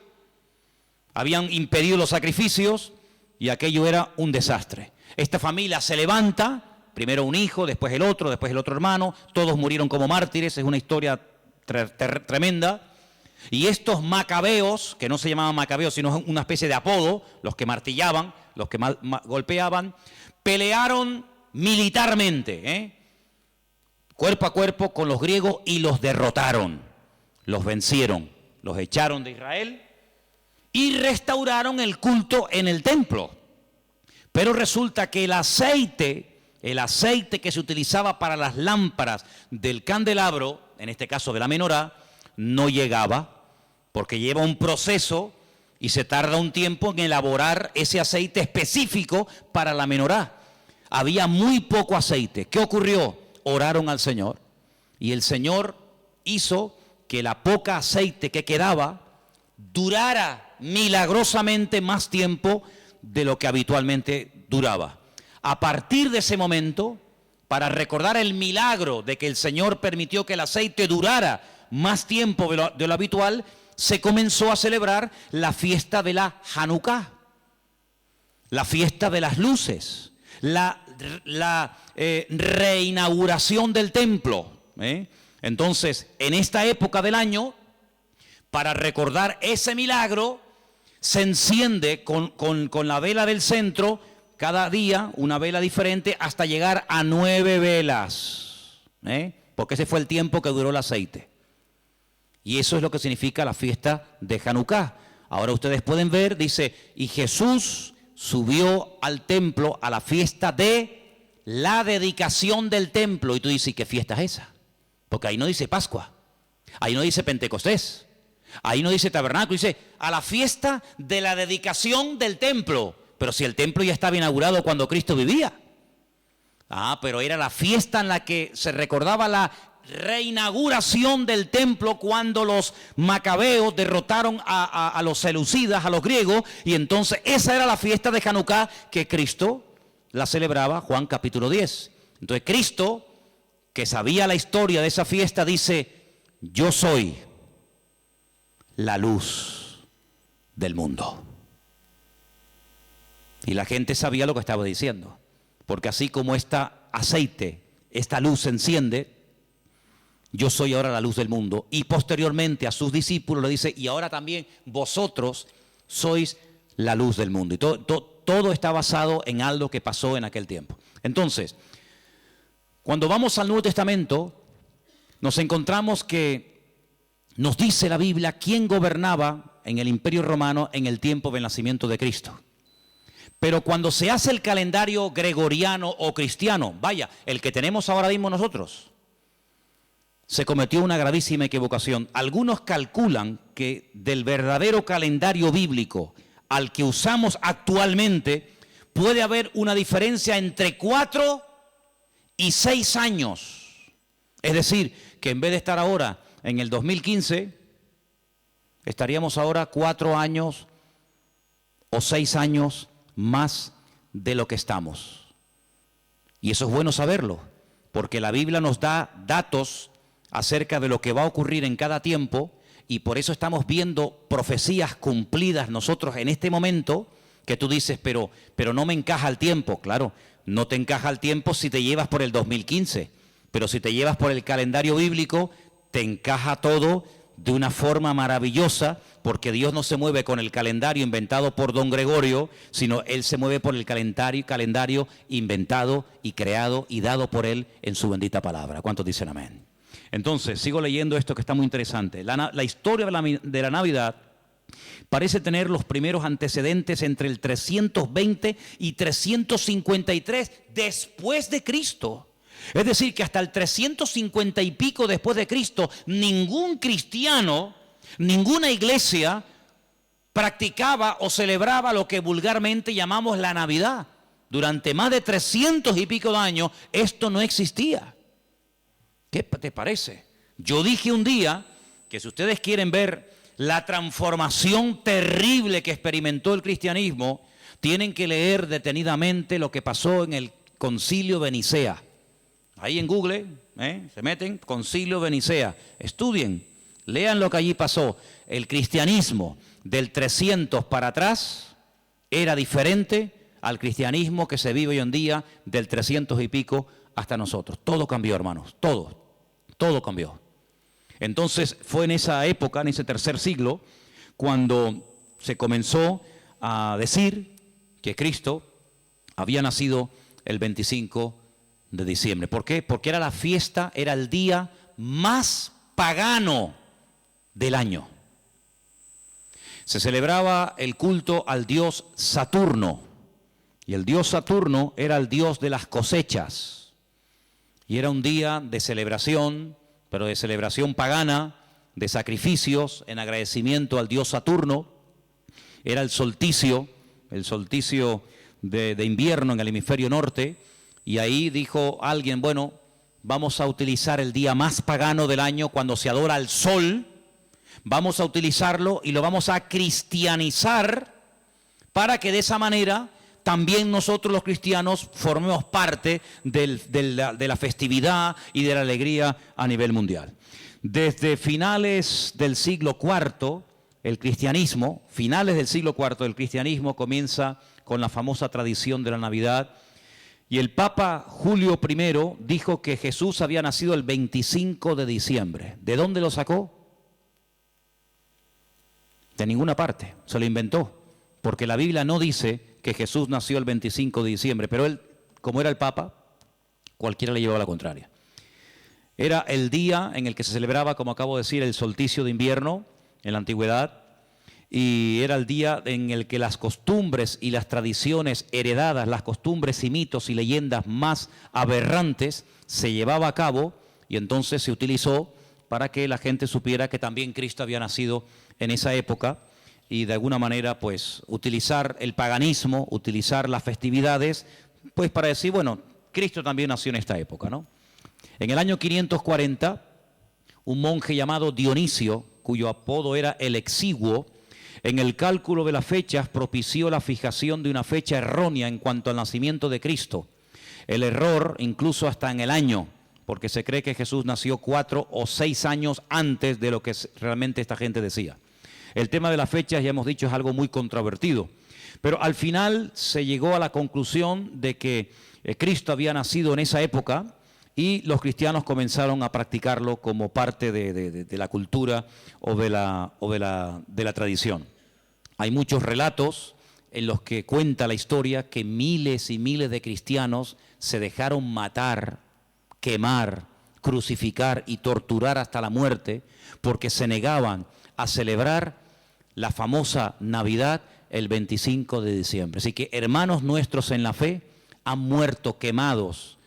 habían impedido los sacrificios y aquello era un desastre. Esta familia se levanta, primero un hijo, después el otro hermano, todos murieron como mártires, es una historia tremenda. Y estos macabeos, que no se llamaban macabeos, sino una especie de apodo, los que martillaban, los que golpeaban, pelearon militarmente, cuerpo a cuerpo con los griegos y los derrotaron, los vencieron, los echaron de Israel y restauraron el culto en el templo. Pero resulta que el aceite que se utilizaba para las lámparas del candelabro, en este caso de la menorá, no llegaba, porque lleva un proceso y se tarda un tiempo en elaborar ese aceite específico para la menorá. Había muy poco aceite. ¿Qué ocurrió? Oraron al Señor y el Señor hizo que la poca aceite que quedaba durara milagrosamente más tiempo de lo que habitualmente duraba. A partir de ese momento, para recordar el milagro de que el Señor permitió que el aceite durara más tiempo de lo habitual, se comenzó a celebrar la fiesta de la Hanukkah, la fiesta de las luces, la reinauguración del templo. Entonces, en esta época del año, para recordar ese milagro, se enciende con la vela del centro, cada día una vela diferente, hasta llegar a 9 velas, porque ese fue el tiempo que duró el aceite. Y eso es lo que significa la fiesta de Hanukkah. Ahora ustedes pueden ver, dice, y Jesús subió al templo a la fiesta de la dedicación del templo. Y tú dices, ¿qué fiesta es esa? Porque ahí no dice Pascua, ahí no dice Pentecostés, ahí no dice tabernáculo, dice a la fiesta de la dedicación del templo. Pero si el templo ya estaba inaugurado cuando Cristo vivía. Pero era la fiesta en la que se recordaba la reinauguración del templo cuando los macabeos derrotaron a los seleucidas, a los griegos, y entonces esa era la fiesta de Hanukkah que Cristo la celebraba, Juan capítulo 10. Entonces Cristo, que sabía la historia de esa fiesta, dice, yo soy la luz del mundo. Y la gente sabía lo que estaba diciendo, porque así como este aceite, esta luz se enciende, yo soy ahora la luz del mundo. Y posteriormente a sus discípulos le dice, y ahora también vosotros sois la luz del mundo. Y todo está basado en algo que pasó en aquel tiempo. Entonces, cuando vamos al Nuevo Testamento, nos encontramos que nos dice la Biblia quién gobernaba en el Imperio Romano en el tiempo del nacimiento de Cristo. Pero cuando se hace el calendario gregoriano o cristiano, vaya, el que tenemos ahora mismo nosotros, se cometió una gravísima equivocación. Algunos calculan que del verdadero calendario bíblico al que usamos actualmente puede haber una diferencia entre 4 y 6 años. Es decir, que en vez de estar ahora en el 2015, estaríamos ahora 4 años o 6 años más de lo que estamos. Y eso es bueno saberlo, porque la Biblia nos da datos acerca de lo que va a ocurrir en cada tiempo, y por eso estamos viendo profecías cumplidas nosotros en este momento, que tú dices, pero no me encaja el tiempo. Claro, no te encaja el tiempo si te llevas por el 2015, pero si te llevas por el calendario bíblico, te encaja todo de una forma maravillosa, porque Dios no se mueve con el calendario inventado por don Gregorio, sino Él se mueve por el calendario inventado y creado y dado por Él en su bendita palabra. ¿Cuántos dicen amén? Entonces, sigo leyendo esto que está muy interesante. La historia de la Navidad parece tener los primeros antecedentes entre el 320 y 353 después de Cristo. Es decir, que hasta el 350 y pico después de Cristo, ningún cristiano, ninguna iglesia practicaba o celebraba lo que vulgarmente llamamos la Navidad. Durante más de 300 y pico de años, esto no existía. ¿Qué te parece? Yo dije un día que si ustedes quieren ver la transformación terrible que experimentó el cristianismo, tienen que leer detenidamente lo que pasó en el Concilio de Nicea. Ahí en Google, se meten, Concilio de Nicea, estudien, lean lo que allí pasó. El cristianismo del 300 para atrás era diferente al cristianismo que se vive hoy en día del 300 y pico hasta nosotros. Todo cambió, hermanos, todo cambió. Entonces fue en esa época, en ese tercer siglo, cuando se comenzó a decir que Cristo había nacido el 25 de diciembre. ¿Por qué? Porque era la fiesta, era el día más pagano del año. Se celebraba el culto al dios Saturno, y el dios Saturno era el dios de las cosechas, y era un día de celebración, pero de celebración pagana, de sacrificios en agradecimiento al dios Saturno. Era el solsticio de invierno en el hemisferio norte, y ahí dijo alguien, bueno, vamos a utilizar el día más pagano del año cuando se adora al sol, vamos a utilizarlo y lo vamos a cristianizar para que de esa manera también nosotros los cristianos formemos parte de la festividad y de la alegría a nivel mundial. Desde finales del siglo IV, finales del siglo IV, el cristianismo comienza con la famosa tradición de la Navidad, y el Papa Julio I dijo que Jesús había nacido el 25 de diciembre. ¿De dónde lo sacó? De ninguna parte, se lo inventó, porque la Biblia no dice que Jesús nació el 25 de diciembre, pero él, como era el Papa, cualquiera le llevaba la contraria. Era el día en el que se celebraba, como acabo de decir, el solsticio de invierno en la antigüedad, y era el día en el que las costumbres y las tradiciones heredadas, las costumbres y mitos y leyendas más aberrantes se llevaba a cabo, y entonces se utilizó para que la gente supiera que también Cristo había nacido en esa época, y de alguna manera pues utilizar el paganismo, utilizar las festividades, pues para decir, bueno, Cristo también nació en esta época, ¿no? En el año 540, un monje llamado Dionisio, cuyo apodo era el Exiguo, en el cálculo de las fechas propició la fijación de una fecha errónea en cuanto al nacimiento de Cristo. El error incluso hasta en el año, porque se cree que Jesús nació 4 o 6 años antes de lo que realmente esta gente decía. El tema de las fechas, ya hemos dicho, es algo muy controvertido, pero al final se llegó a la conclusión de que Cristo había nacido en esa época, y los cristianos comenzaron a practicarlo como parte de la cultura o de la tradición. Hay muchos relatos en los que cuenta la historia que miles y miles de cristianos se dejaron matar, quemar, crucificar y torturar hasta la muerte porque se negaban a celebrar la famosa Navidad el 25 de diciembre. Así que hermanos nuestros en la fe han muerto quemados,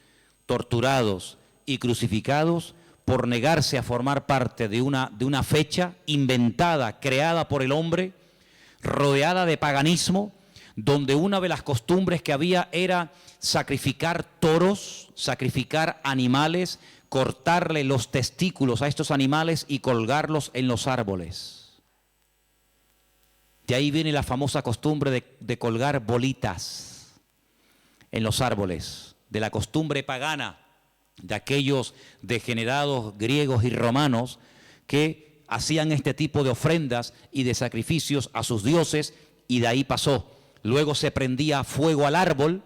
torturados y crucificados por negarse a formar parte de una fecha inventada, creada por el hombre, rodeada de paganismo, donde una de las costumbres que había era sacrificar toros, sacrificar animales, cortarle los testículos a estos animales y colgarlos en los árboles. De ahí viene la famosa costumbre de colgar bolitas en los árboles, de la costumbre pagana de aquellos degenerados griegos y romanos que hacían este tipo de ofrendas y de sacrificios a sus dioses, y de ahí pasó. Luego se prendía fuego al árbol,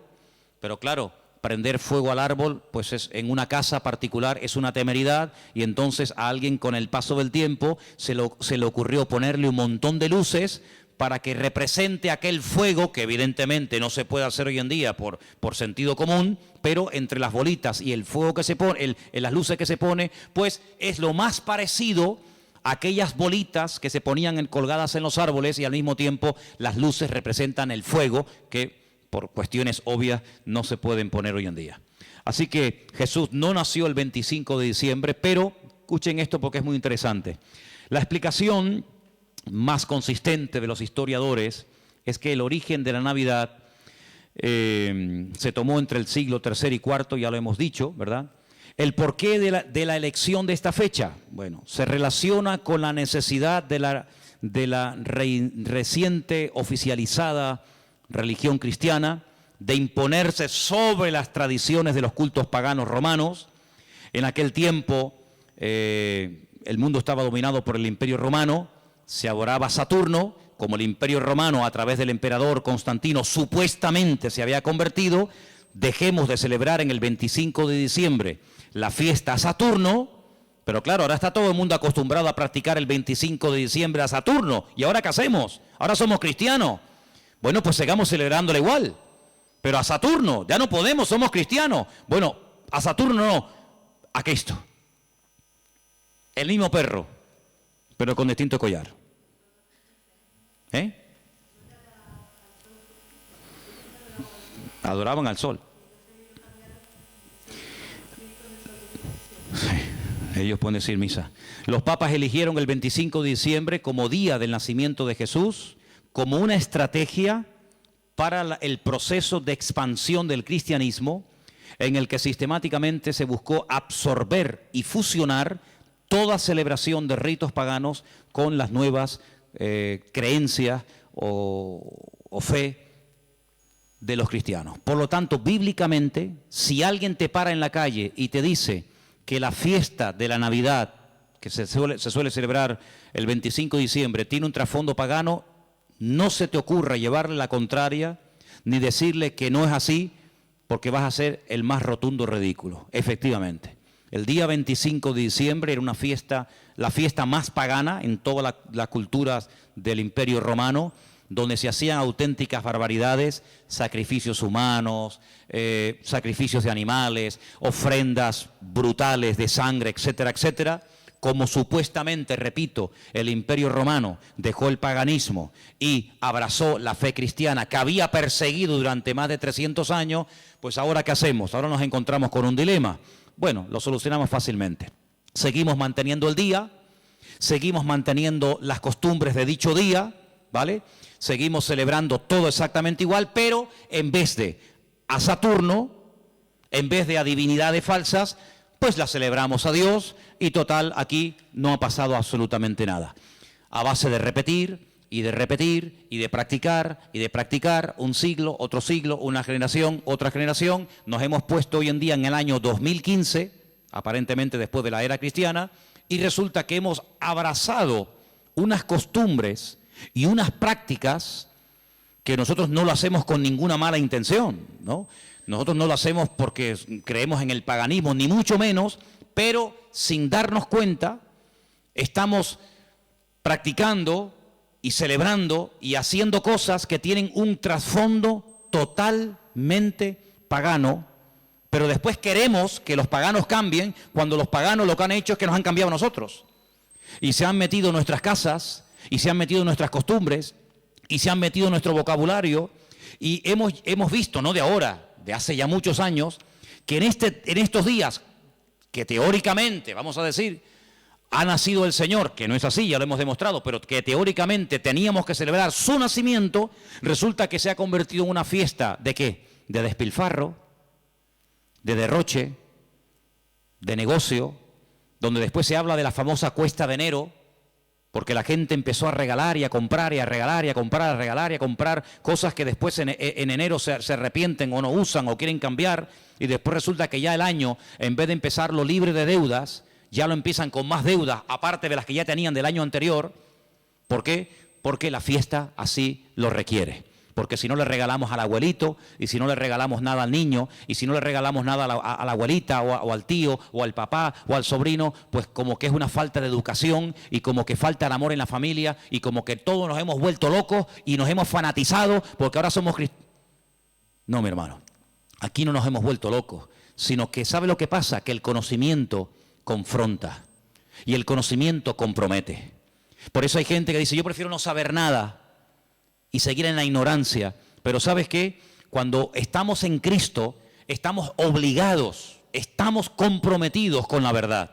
pero claro, prender fuego al árbol, pues en una casa particular es una temeridad, y entonces a alguien con el paso del tiempo se le ocurrió ponerle un montón de luces para que represente aquel fuego, que evidentemente no se puede hacer hoy en día por sentido común, pero entre las bolitas y el fuego que se pone, las luces que se pone, pues es lo más parecido a aquellas bolitas que se ponían colgadas en los árboles, y al mismo tiempo las luces representan el fuego, que por cuestiones obvias no se pueden poner hoy en día. Así que Jesús no nació el 25 de diciembre, pero escuchen esto porque es muy interesante. La explicación más consistente de los historiadores es que el origen de la Navidad se tomó entre el siglo III y IV, ya lo hemos dicho, ¿verdad? ¿El porqué de la elección de esta fecha? Bueno, se relaciona con la necesidad de la reciente oficializada religión cristiana de imponerse sobre las tradiciones de los cultos paganos romanos. En aquel tiempo el mundo estaba dominado por el Imperio Romano, se adoraba a Saturno. Como el Imperio Romano a través del emperador Constantino supuestamente se había convertido, dejemos de celebrar en el 25 de diciembre la fiesta a Saturno, pero claro, ahora está todo el mundo acostumbrado a practicar el 25 de diciembre a Saturno, ¿y ahora qué hacemos? Ahora somos cristianos. Bueno, pues sigamos celebrándole igual, pero a Saturno, ya no podemos, somos cristianos. Bueno, a Saturno no, a Cristo. El mismo perro, pero con distinto collar. Adoraban al sol. Ellos pueden decir misa. Los papas eligieron el 25 de diciembre como día del nacimiento de Jesús, como una estrategia para el proceso de expansión del cristianismo, en el que sistemáticamente se buscó absorber y fusionar toda celebración de ritos paganos con las nuevas creencias o fe de los cristianos. Por lo tanto, bíblicamente, si alguien te para en la calle y te dice que la fiesta de la Navidad, que se suele celebrar el 25 de diciembre, tiene un trasfondo pagano, no se te ocurra llevarle la contraria ni decirle que no es así, porque vas a ser el más rotundo ridículo. Efectivamente, el día 25 de diciembre era una fiesta, la fiesta más pagana en todas las culturas del Imperio Romano, donde se hacían auténticas barbaridades, sacrificios humanos, sacrificios de animales, ofrendas brutales de sangre, etcétera, etcétera. Como supuestamente, repito, el Imperio Romano dejó el paganismo y abrazó la fe cristiana que había perseguido durante más de 300 años, pues ahora ¿qué hacemos? Ahora nos encontramos con un dilema. Bueno, lo solucionamos fácilmente. Seguimos manteniendo el día, seguimos manteniendo las costumbres de dicho día, ¿vale? Seguimos celebrando todo exactamente igual, pero en vez de a Saturno, en vez de a divinidades falsas, pues la celebramos a Dios y total, aquí no ha pasado absolutamente nada. A base de repetir y de repetir y de practicar, un siglo, otro siglo, una generación, otra generación, nos hemos puesto hoy en día en el año 2015, aparentemente después de la era cristiana, y resulta que hemos abrazado unas costumbres y unas prácticas que nosotros no lo hacemos con ninguna mala intención, ¿no? Nosotros no lo hacemos porque creemos en el paganismo, ni mucho menos, pero sin darnos cuenta, estamos practicando y celebrando y haciendo cosas que tienen un trasfondo totalmente pagano, pero después queremos que los paganos cambien cuando los paganos lo que han hecho es que nos han cambiado a nosotros. Y se han metido en nuestras casas, y se han metido en nuestras costumbres, y se han metido en nuestro vocabulario, y hemos visto, no de ahora, de hace ya muchos años, que en estos días, que teóricamente, vamos a decir, ha nacido el Señor, que no es así, ya lo hemos demostrado, pero que teóricamente teníamos que celebrar su nacimiento, resulta que se ha convertido en una fiesta, ¿de qué? De despilfarro, de derroche, de negocio, donde después se habla de la famosa cuesta de enero, porque la gente empezó a regalar y a comprar y a regalar y a comprar, a regalar y a comprar cosas que después en enero se arrepienten o no usan o quieren cambiar, y después resulta que ya el año, en vez de empezarlo libre de deudas, ya lo empiezan con más deudas, aparte de las que ya tenían del año anterior. ¿Por qué? Porque la fiesta así lo requiere. Porque si no le regalamos al abuelito, y si no le regalamos nada al niño, y si no le regalamos nada a la abuelita, o al tío, o al papá, o al sobrino, pues como que es una falta de educación, y como que falta el amor en la familia, y como que todos nos hemos vuelto locos, y nos hemos fanatizado, porque ahora somos cristianos. No, mi hermano, aquí no nos hemos vuelto locos, sino que ¿sabe lo que pasa? Que el conocimiento confronta, y el conocimiento compromete. Por eso hay gente que dice, yo prefiero no saber nada, y seguir en la ignorancia. Pero ¿sabes qué? Cuando estamos en Cristo, estamos obligados, estamos comprometidos con la verdad.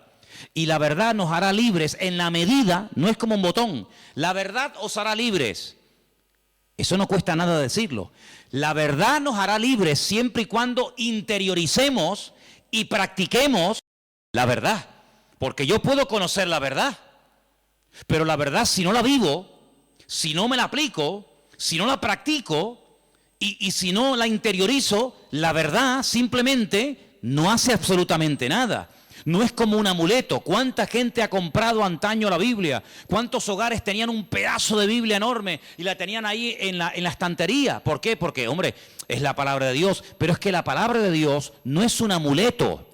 Y la verdad nos hará libres en la medida, no es como un botón, la verdad os hará libres. Eso no cuesta nada decirlo. La verdad nos hará libres siempre y cuando interioricemos y practiquemos la verdad. Porque yo puedo conocer la verdad, pero la verdad si no la vivo, si no me la aplico, si no la practico y si no la interiorizo, la verdad simplemente no hace absolutamente nada. No es como un amuleto. ¿Cuánta gente ha comprado antaño la Biblia? ¿Cuántos hogares tenían un pedazo de Biblia enorme y la tenían ahí en la estantería? ¿Por qué? Porque, hombre, es la palabra de Dios. Pero es que la palabra de Dios no es un amuleto.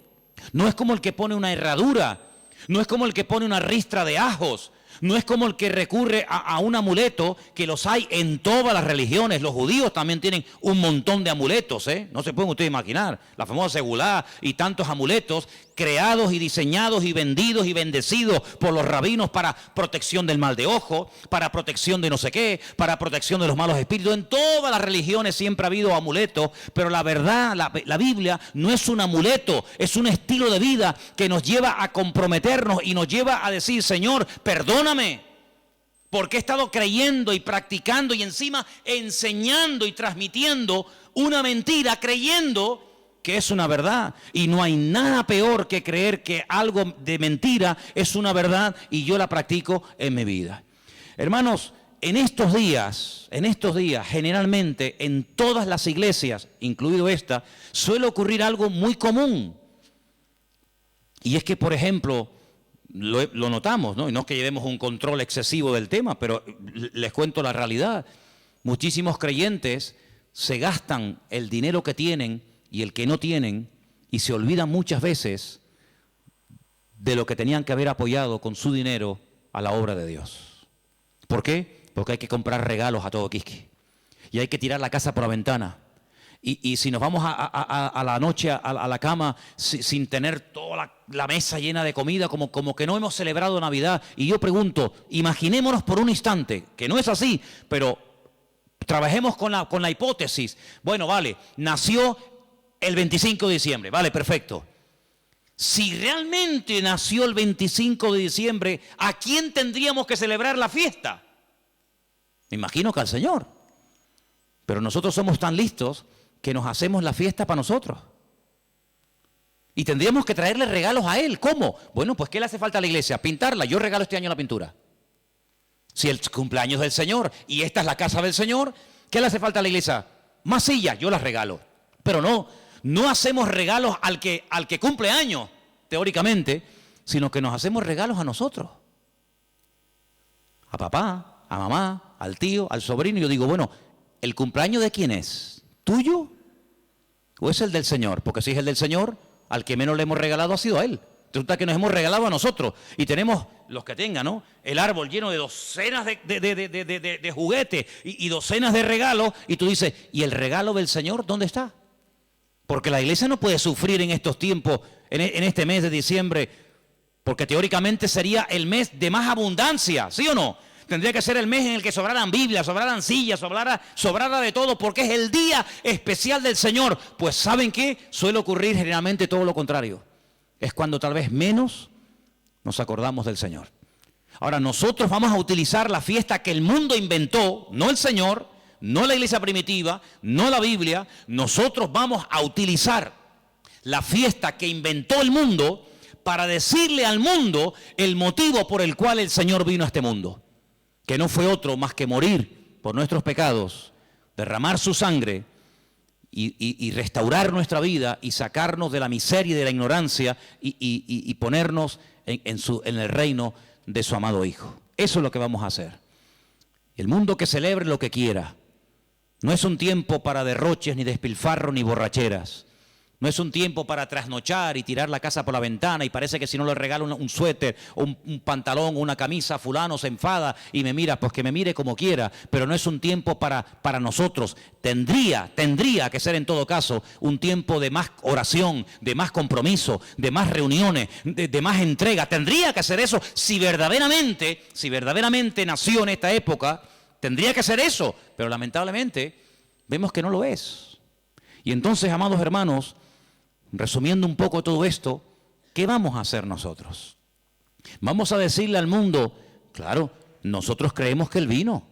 No es como el que pone una herradura. No es como el que pone una ristra de ajos. No es como el que recurre a un amuleto, que los hay en todas las religiones. Los judíos también tienen un montón de amuletos, ¿eh? No se pueden ustedes imaginar. La famosa segulá y tantos amuletos creados y diseñados y vendidos y bendecidos por los rabinos para protección del mal de ojo, para protección de no sé qué, para protección de los malos espíritus. En todas las religiones siempre ha habido amuletos, pero la verdad, la Biblia no es un amuleto, es un estilo de vida que nos lleva a comprometernos y nos lleva a decir: Señor, perdóname, porque he estado creyendo y practicando y encima enseñando y transmitiendo una mentira, creyendo que es una verdad. Y no hay nada peor que creer que algo de mentira es una verdad y yo la practico en mi vida. Hermanos, en estos días, generalmente en todas las iglesias, incluido esta, suele ocurrir algo muy común. Y es que, por ejemplo, lo notamos, ¿no? Y no es que llevemos un control excesivo del tema, pero les cuento la realidad. Muchísimos creyentes se gastan el dinero que tienen y el que no tienen, y se olvidan muchas veces de lo que tenían que haber apoyado con su dinero a la obra de Dios. ¿Por qué? Porque hay que comprar regalos a todo quisque, y hay que tirar la casa por la ventana. Y si nos vamos a la noche a la cama sin tener toda la mesa llena de comida, como que no hemos celebrado Navidad. Y yo pregunto, imaginémonos por un instante, que no es así, pero trabajemos con la hipótesis. Bueno, vale, nació el 25 de diciembre, vale, perfecto. Si realmente nació el 25 de diciembre, ¿a quién tendríamos que celebrar la fiesta? Me imagino que al Señor. Pero nosotros somos tan listos que nos hacemos la fiesta para nosotros. Y tendríamos que traerle regalos a Él. ¿Cómo? Bueno, pues ¿qué le hace falta a la iglesia? Pintarla. Yo regalo este año la pintura. Si el cumpleaños del Señor y esta es la casa del Señor, ¿qué le hace falta a la iglesia? Más sillas, yo las regalo. Pero no hacemos regalos al que cumple años, teóricamente, sino que nos hacemos regalos a nosotros. A papá, a mamá, al tío, al sobrino. Y yo digo, bueno, ¿el cumpleaños de quién es? ¿Tuyo? ¿O es el del Señor? Porque si es el del Señor, al que menos le hemos regalado ha sido a Él. Resulta que nos hemos regalado a nosotros. Y tenemos, los que tengan, ¿no?, el árbol lleno de docenas de juguetes y docenas de regalos. Y tú dices, ¿y el regalo del Señor dónde está? Porque la iglesia no puede sufrir en estos tiempos, en este mes de diciembre, porque teóricamente sería el mes de más abundancia, ¿sí o no? Tendría que ser el mes en el que sobraran Biblias, sobraran sillas, sobrara de todo, porque es el día especial del Señor. Pues ¿saben qué? Suele ocurrir generalmente todo lo contrario. Es cuando tal vez menos nos acordamos del Señor. Ahora, nosotros vamos a utilizar la fiesta que el mundo inventó, no el Señor, no la iglesia primitiva, no la Biblia. Nosotros vamos a utilizar la fiesta que inventó el mundo para decirle al mundo el motivo por el cual el Señor vino a este mundo. Que no fue otro más que morir por nuestros pecados, derramar su sangre y restaurar nuestra vida y sacarnos de la miseria y de la ignorancia y ponernos en el reino de su amado Hijo. Eso es lo que vamos a hacer. El mundo que celebre lo que quiera. No es un tiempo para derroches, ni despilfarros, ni borracheras. No es un tiempo para trasnochar y tirar la casa por la ventana y parece que si no le regalo un suéter o un pantalón o una camisa, fulano se enfada y me mira, pues que me mire como quiera. Pero no es un tiempo para nosotros. Tendría que ser en todo caso un tiempo de más oración, de más compromiso, de más reuniones, de más entrega. Tendría que ser eso si verdaderamente nació en esta época. Tendría que ser eso, pero lamentablemente vemos que no lo es. Y entonces, amados hermanos, resumiendo un poco todo esto, ¿qué vamos a hacer nosotros? Vamos a decirle al mundo, claro, nosotros creemos que Él vino.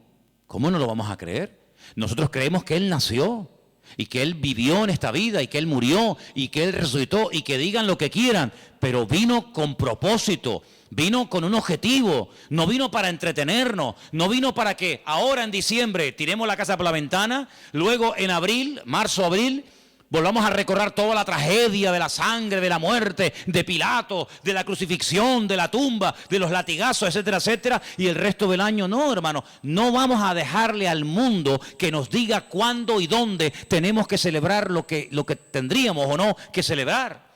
¿Cómo no lo vamos a creer? Nosotros creemos que Él nació y que Él vivió en esta vida y que Él murió y que Él resucitó y que digan lo que quieran, pero vino con propósito, vino con un objetivo, no vino para entretenernos, no vino para que ahora en diciembre tiremos la casa por la ventana, luego en abril, marzo, abril, volvamos a recordar toda la tragedia de la sangre, de la muerte, de Pilato, de la crucifixión, de la tumba, de los latigazos, etcétera, etcétera, y el resto del año. No, hermano, no vamos a dejarle al mundo que nos diga cuándo y dónde tenemos que celebrar lo que tendríamos o no que celebrar.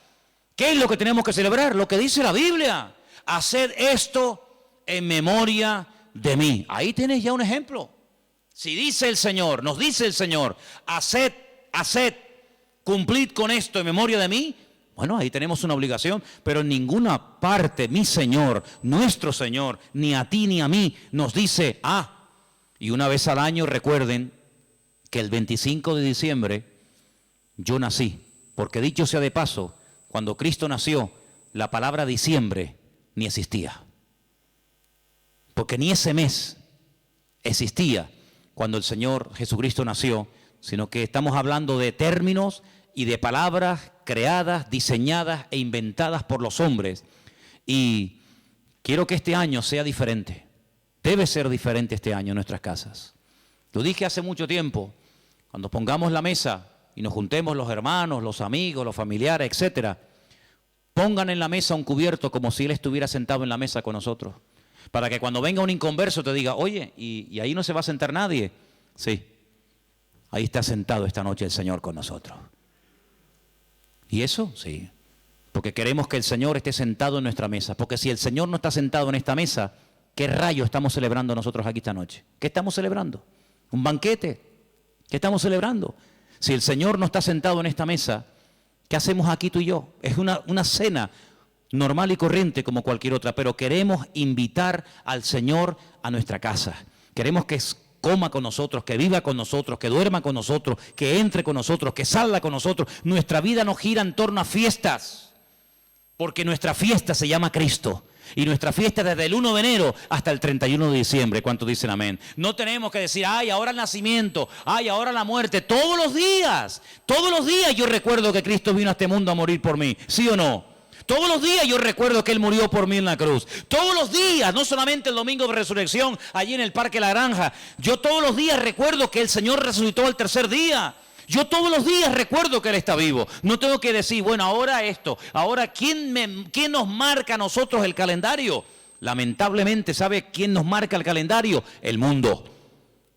¿Qué es lo que tenemos que celebrar? Lo que dice la Biblia. Haced esto en memoria de mí. Ahí tienes ya un ejemplo. Si dice el Señor, nos dice el Señor, haced, cumplid con esto en memoria de mí. Bueno, ahí tenemos una obligación, pero en ninguna parte mi Señor, nuestro Señor, ni a ti ni a mí, nos dice, y una vez al año recuerden que el 25 de diciembre yo nací. Porque dicho sea de paso, cuando Cristo nació, la palabra diciembre ni existía. Porque ni ese mes existía cuando el Señor Jesucristo nació, sino que estamos hablando de términos y de palabras creadas, diseñadas e inventadas por los hombres. Y quiero que este año sea diferente. Debe ser diferente este año en nuestras casas. Lo dije hace mucho tiempo, cuando pongamos la mesa y nos juntemos los hermanos, los amigos, los familiares, etcétera, pongan en la mesa un cubierto como si Él estuviera sentado en la mesa con nosotros. Para que cuando venga un inconverso te diga, oye, ¿y ahí no se va a sentar nadie? Sí, ahí está sentado esta noche el Señor con nosotros. ¿Y eso? Sí, porque queremos que el Señor esté sentado en nuestra mesa. Porque si el Señor no está sentado en esta mesa, ¿qué rayo estamos celebrando nosotros aquí esta noche? ¿Qué estamos celebrando? ¿Un banquete? ¿Qué estamos celebrando? Si el Señor no está sentado en esta mesa, ¿qué hacemos aquí tú y yo? Es una cena normal y corriente como cualquier otra, pero queremos invitar al Señor a nuestra casa. Queremos que coma con nosotros, que viva con nosotros, que duerma con nosotros, que entre con nosotros, que salga con nosotros. Nuestra vida no gira en torno a fiestas, porque nuestra fiesta se llama Cristo. Y nuestra fiesta desde el 1 de enero hasta el 31 de diciembre. ¿Cuántos dicen amén? No tenemos que decir, ay, ahora el nacimiento, ay, ahora la muerte. Todos los días yo recuerdo que Cristo vino a este mundo a morir por mí. ¿Sí o no? Todos los días yo recuerdo que Él murió por mí en la cruz. Todos los días, no solamente el domingo de resurrección, allí en el Parque La Granja. Yo todos los días recuerdo que el Señor resucitó al tercer día. Yo todos los días recuerdo que Él está vivo. No tengo que decir, bueno, ahora esto. Ahora, ¿quién nos marca a nosotros el calendario? Lamentablemente, ¿sabe quién nos marca el calendario? El mundo.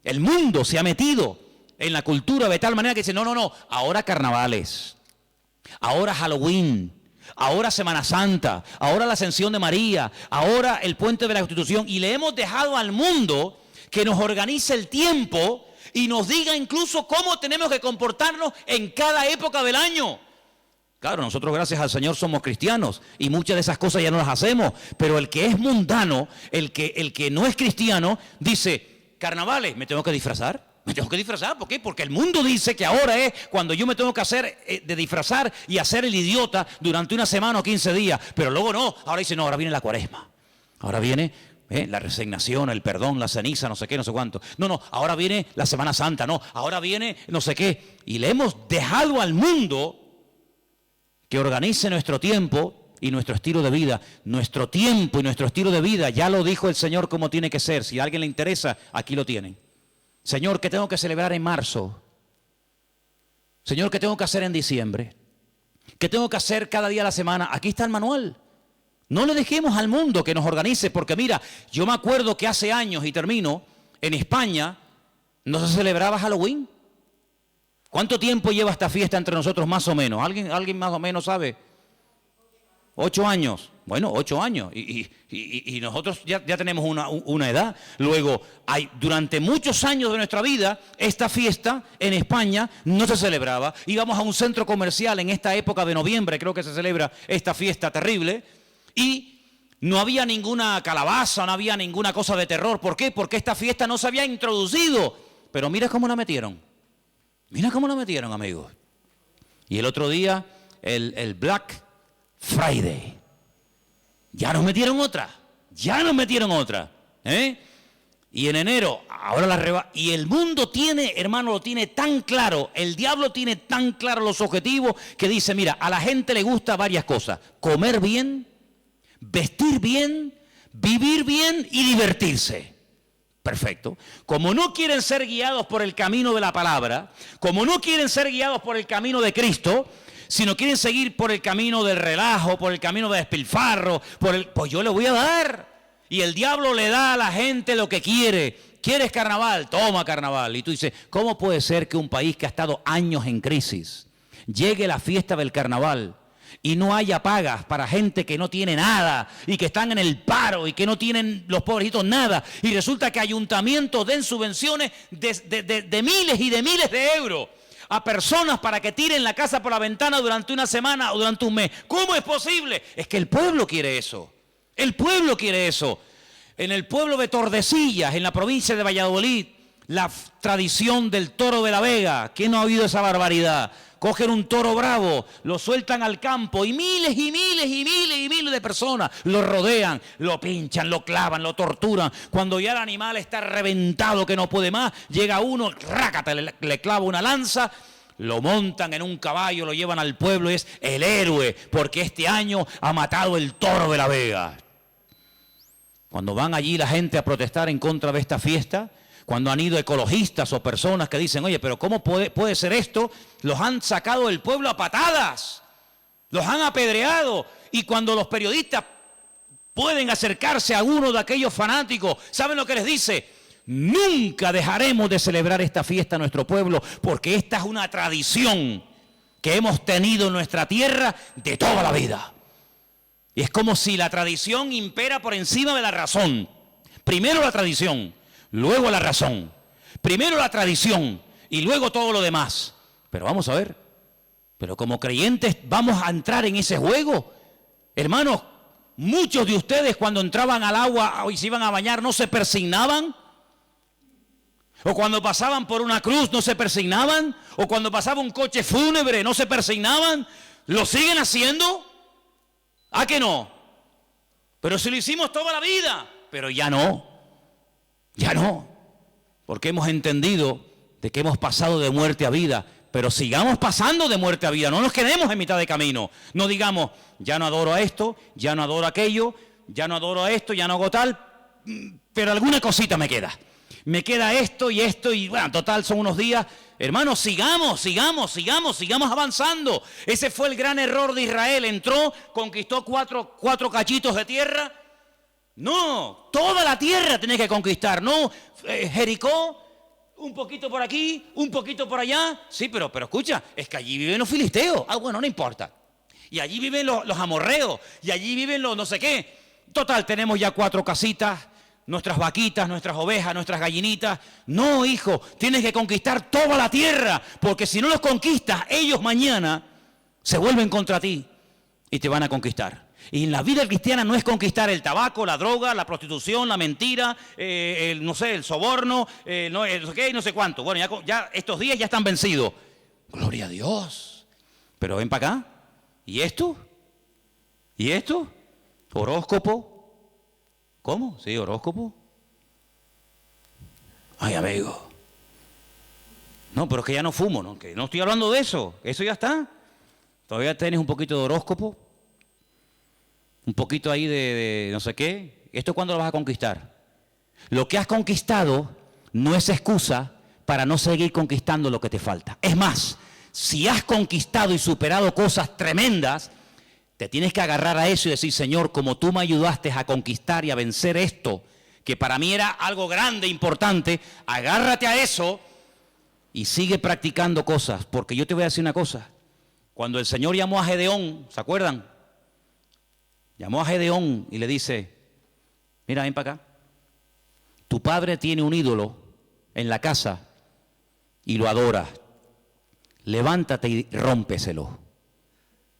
El mundo se ha metido en la cultura de tal manera que dice, no, ahora carnavales, ahora Halloween, ahora Semana Santa, ahora la Ascensión de María, ahora el Puente de la Constitución. Y le hemos dejado al mundo que nos organice el tiempo y nos diga incluso cómo tenemos que comportarnos en cada época del año. Claro, nosotros gracias al Señor somos cristianos y muchas de esas cosas ya no las hacemos, pero el que es mundano, el que no es cristiano, dice, carnavales, ¿me tengo que disfrazar? Me tengo que disfrazar, ¿por qué? Porque el mundo dice que ahora es cuando yo me tengo que hacer de disfrazar y hacer el idiota durante una semana o 15 días, pero luego no, ahora dice, no, ahora viene la cuaresma, ahora viene la resignación, el perdón, la ceniza, no sé qué, no sé cuánto. No, ahora viene la Semana Santa, no, ahora viene no sé qué. Y le hemos dejado al mundo que organice nuestro tiempo y nuestro estilo de vida. Nuestro tiempo y nuestro estilo de vida, ya lo dijo el Señor cómo tiene que ser. Si a alguien le interesa, aquí lo tienen. Señor, ¿qué tengo que celebrar en marzo? Señor, ¿qué tengo que hacer en diciembre? ¿Qué tengo que hacer cada día de la semana? Aquí está el manual. No le dejemos al mundo que nos organice, porque mira, yo me acuerdo que hace años, y termino, en España no se celebraba Halloween. ¿Cuánto tiempo lleva esta fiesta entre nosotros más o menos? ¿Alguien más o menos sabe? 8 años. Bueno, 8 años. Y nosotros ya tenemos una edad. Luego, durante muchos años de nuestra vida, esta fiesta en España no se celebraba. Íbamos a un centro comercial en esta época de noviembre, creo que se celebra esta fiesta terrible, y no había ninguna calabaza, no había ninguna cosa de terror. ¿Por qué? Porque esta fiesta no se había introducido. Pero mira cómo la metieron. Mira cómo la metieron, amigos. Y el otro día, el Black Friday. Ya nos metieron otra. Y en enero, ahora y el mundo tiene, hermano, lo tiene tan claro, el diablo tiene tan claro los objetivos que dice, mira, a la gente le gusta varias cosas. Comer bien, vestir bien, vivir bien y divertirse. Perfecto. Como no quieren ser guiados por el camino de la palabra, como no quieren ser guiados por el camino de Cristo, sino quieren seguir por el camino del relajo, por el camino del despilfarro, pues yo le voy a dar. Y el diablo le da a la gente lo que quiere. ¿Quieres carnaval? Toma carnaval. Y tú dices, ¿cómo puede ser que un país que ha estado años en crisis llegue la fiesta del carnaval y no haya pagas para gente que no tiene nada y que están en el paro y que no tienen los pobrecitos nada, y resulta que ayuntamientos den subvenciones de miles y de miles de euros a personas para que tiren la casa por la ventana durante una semana o durante un mes. ¿Cómo es posible? Es que el pueblo quiere eso. El pueblo quiere eso. En el pueblo de Tordesillas, en la provincia de Valladolid, la tradición del toro de la Vega. ¿Quién no ha oído esa barbaridad? Cogen un toro bravo, lo sueltan al campo y miles y miles y miles y miles de personas lo rodean, lo pinchan, lo clavan, lo torturan. Cuando ya el animal está reventado que no puede más, llega uno, rácata, le clava una lanza, lo montan en un caballo, lo llevan al pueblo y es el héroe, porque este año ha matado el toro de la Vega. Cuando van allí la gente a protestar en contra de esta fiesta, cuando han ido ecologistas o personas que dicen, oye, pero ¿cómo puede ser esto? Los han sacado del pueblo a patadas, los han apedreado. Y cuando los periodistas pueden acercarse a uno de aquellos fanáticos, ¿saben lo que les dice? Nunca dejaremos de celebrar esta fiesta en nuestro pueblo, porque esta es una tradición que hemos tenido en nuestra tierra de toda la vida. Y es como si la tradición impera por encima de la razón. Primero la tradición, luego la razón. Primero la tradición y luego todo lo demás. Pero vamos a ver, pero como creyentes vamos a entrar en ese juego. Hermanos, muchos de ustedes cuando entraban al agua y se iban a bañar no se persignaban. O cuando pasaban por una cruz no se persignaban. O cuando pasaba un coche fúnebre no se persignaban. ¿Lo siguen haciendo? ¿A que no? Pero si lo hicimos toda la vida. Pero ya no. Ya no. Porque hemos entendido de que hemos pasado de muerte a vida. Pero sigamos pasando de muerte a vida. No nos quedemos en mitad de camino. No digamos, ya no adoro a esto, ya no adoro a aquello, ya no adoro a esto, ya no hago tal. Pero alguna cosita me queda. Me queda esto y bueno, total son unos días. Hermanos, sigamos avanzando. Ese fue el gran error de Israel. Entró, conquistó cuatro cachitos de tierra. No, toda la tierra tenés que conquistar. No, Jericó, un poquito por aquí, un poquito por allá. Sí, pero escucha, es que allí viven los filisteos. Ah, bueno, no importa. Y allí viven los amorreos. Y allí viven los no sé qué. Total, tenemos ya 4 casitas. Nuestras vaquitas, nuestras ovejas, nuestras gallinitas. No, hijo, tienes que conquistar toda la tierra, porque si no los conquistas, ellos mañana se vuelven contra ti y te van a conquistar. Y en la vida cristiana no es conquistar el tabaco, la droga, la prostitución, la mentira, no sé, el soborno, no sé qué, no sé cuánto. Bueno, ya estos días ya están vencidos. Gloria a Dios. Pero ven para acá. ¿Y esto? ¿Y esto? Horóscopo. ¿Cómo? ¿Sí, horóscopo? Ay, amigo. No, pero es que ya no fumo, ¿no? Que no estoy hablando de eso. Eso ya está. Todavía tienes un poquito de horóscopo. Un poquito ahí de no sé qué. ¿Esto cuándo lo vas a conquistar? Lo que has conquistado no es excusa para no seguir conquistando lo que te falta. Es más, si has conquistado y superado cosas tremendas, te tienes que agarrar a eso y decir, Señor, como tú me ayudaste a conquistar y a vencer esto, que para mí era algo grande, importante, agárrate a eso y sigue practicando cosas. Porque yo te voy a decir una cosa. Cuando el Señor llamó a Gedeón, ¿se acuerdan? Llamó a Gedeón y le dice, mira, ven para acá. Tu padre tiene un ídolo en la casa y lo adora. Levántate y rómpeselo.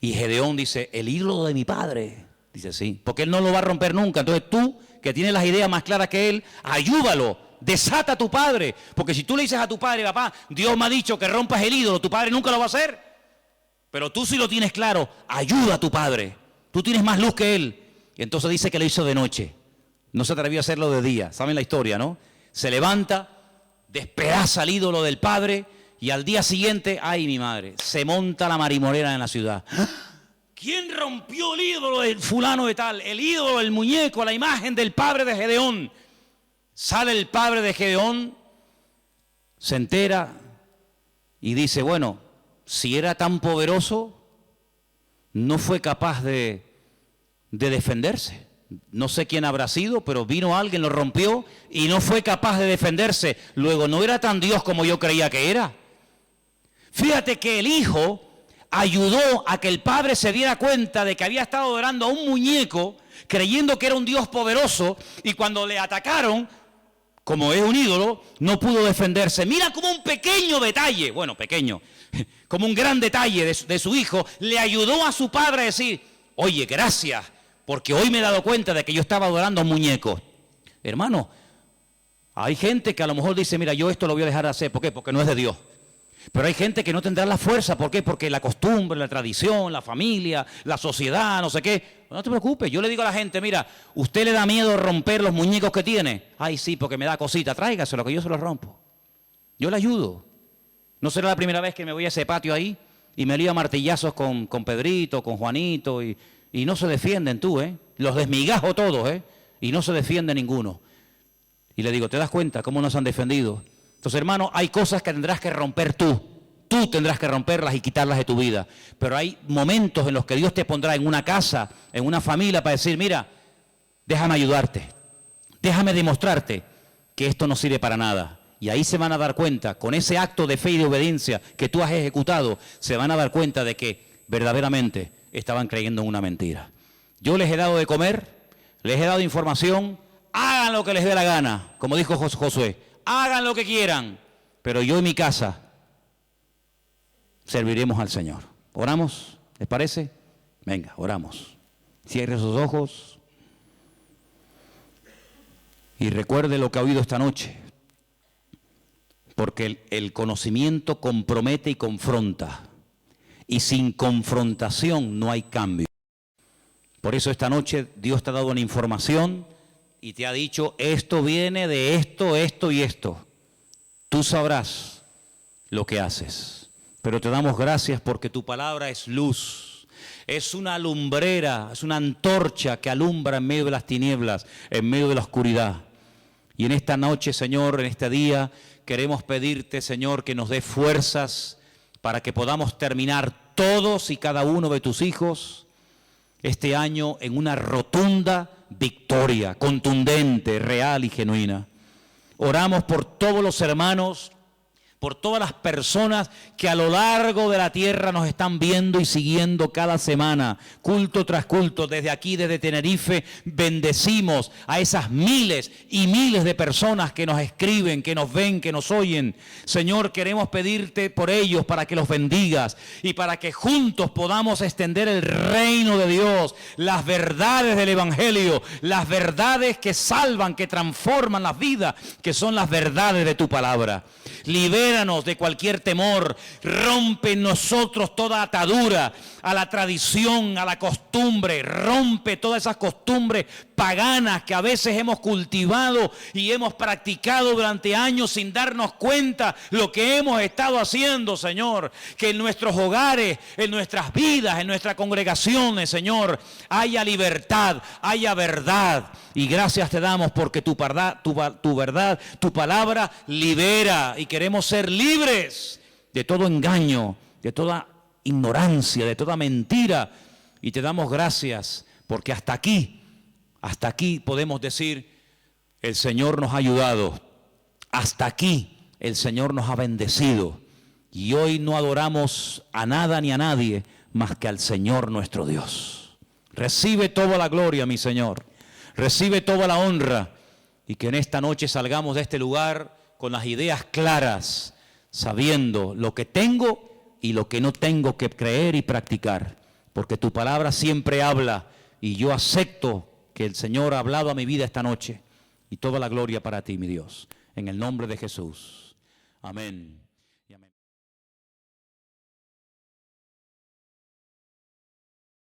Y Gedeón dice, el ídolo de mi padre. Dice, sí, porque él no lo va a romper nunca. Entonces tú, que tienes las ideas más claras que él, ayúdalo, desata a tu padre. Porque si tú le dices a tu padre, papá, Dios me ha dicho que rompas el ídolo, tu padre nunca lo va a hacer. Pero tú sí lo tienes claro, ayuda a tu padre. Tú tienes más luz que él. Y entonces dice que lo hizo de noche. No se atrevió a hacerlo de día. ¿Saben la historia, no? Se levanta, despedaza el ídolo del padre. Y al día siguiente, ay mi madre, se monta la marimorera en la ciudad. ¿Quién rompió el ídolo del fulano de tal? El ídolo, el muñeco, la imagen del padre de Gedeón. Sale el padre de Gedeón, se entera y dice, bueno, si era tan poderoso, no fue capaz de defenderse. No sé quién habrá sido, pero vino alguien, lo rompió y no fue capaz de defenderse. Luego, no era tan Dios como yo creía que era. Fíjate que el hijo ayudó a que el padre se diera cuenta de que había estado adorando a un muñeco, creyendo que era un Dios poderoso, y cuando le atacaron, como es un ídolo, no pudo defenderse. Mira como un pequeño detalle, bueno, pequeño, como un gran detalle de su hijo, le ayudó a su padre a decir, oye, gracias, porque hoy me he dado cuenta de que yo estaba adorando a un muñeco. Hermano, hay gente que a lo mejor dice, mira, yo esto lo voy a dejar de hacer. ¿Por qué? Porque no es de Dios. Pero hay gente que no tendrá la fuerza. ¿Por qué? Porque la costumbre, la tradición, la familia, la sociedad, no sé qué. No te preocupes, yo le digo a la gente, mira, ¿usted le da miedo romper los muñecos que tiene? Ay, sí, porque me da cosita, tráigaselo que yo se los rompo. Yo le ayudo. No será la primera vez que me voy a ese patio ahí y me lío a martillazos con Pedrito, con Juanito, y no se defienden tú, Los desmigajo todos, y no se defiende ninguno. Y le digo, ¿te das cuenta cómo nos han defendido? Entonces, hermano, hay cosas que tendrás que romper tú. Tú tendrás que romperlas y quitarlas de tu vida. Pero hay momentos en los que Dios te pondrá en una casa, en una familia, para decir, mira, déjame ayudarte. Déjame demostrarte que esto no sirve para nada. Y ahí se van a dar cuenta, con ese acto de fe y de obediencia que tú has ejecutado, se van a dar cuenta de que verdaderamente estaban creyendo en una mentira. Yo les he dado de comer, les he dado información, hagan lo que les dé la gana, como dijo Josué, hagan lo que quieran, pero yo y mi casa serviremos al Señor. ¿Oramos? ¿Les parece? Venga, oramos. Cierre sus ojos y recuerde lo que ha oído esta noche, porque el conocimiento compromete y confronta, y sin confrontación no hay cambio. Por eso esta noche Dios te ha dado una información y te ha dicho, esto viene de esto, esto y esto. Tú sabrás lo que haces. Pero te damos gracias porque tu palabra es luz. Es una lumbrera, es una antorcha que alumbra en medio de las tinieblas, en medio de la oscuridad. Y en esta noche, Señor, en este día, queremos pedirte, Señor, que nos dé fuerzas para que podamos terminar todos y cada uno de tus hijos este año en una rotunda victoria, contundente, real y genuina. Oramos por todos los hermanos, por todas las personas que a lo largo de la tierra nos están viendo y siguiendo cada semana, culto tras culto, desde aquí, desde Tenerife. Bendecimos a esas miles y miles de personas que nos escriben, que nos ven, que nos oyen. Señor, queremos pedirte por ellos para que los bendigas y para que juntos podamos extender el reino de Dios, las verdades del Evangelio, las verdades que salvan, que transforman las vidas, que son las verdades de tu palabra. Libéranos de cualquier temor, rompe en nosotros toda atadura a la tradición, a la costumbre, rompe todas esas costumbres paganas que a veces hemos cultivado y hemos practicado durante años sin darnos cuenta lo que hemos estado haciendo, Señor. Que en nuestros hogares, en nuestras vidas, en nuestras congregaciones, Señor, haya libertad, haya verdad. Y gracias te damos porque tu verdad, tu palabra libera, y queremos ser libres de todo engaño, de toda ignorancia, de toda mentira. Y te damos gracias porque hasta aquí podemos decir, el Señor nos ha ayudado. Hasta aquí el Señor nos ha bendecido. Y hoy no adoramos a nada ni a nadie más que al Señor nuestro Dios. Recibe toda la gloria, mi Señor. Recibe toda la honra, y que en esta noche salgamos de este lugar con las ideas claras, sabiendo lo que tengo y lo que no tengo que creer y practicar, porque tu palabra siempre habla, y yo acepto que el Señor ha hablado a mi vida esta noche, y toda la gloria para ti, mi Dios, en el nombre de Jesús. Amén.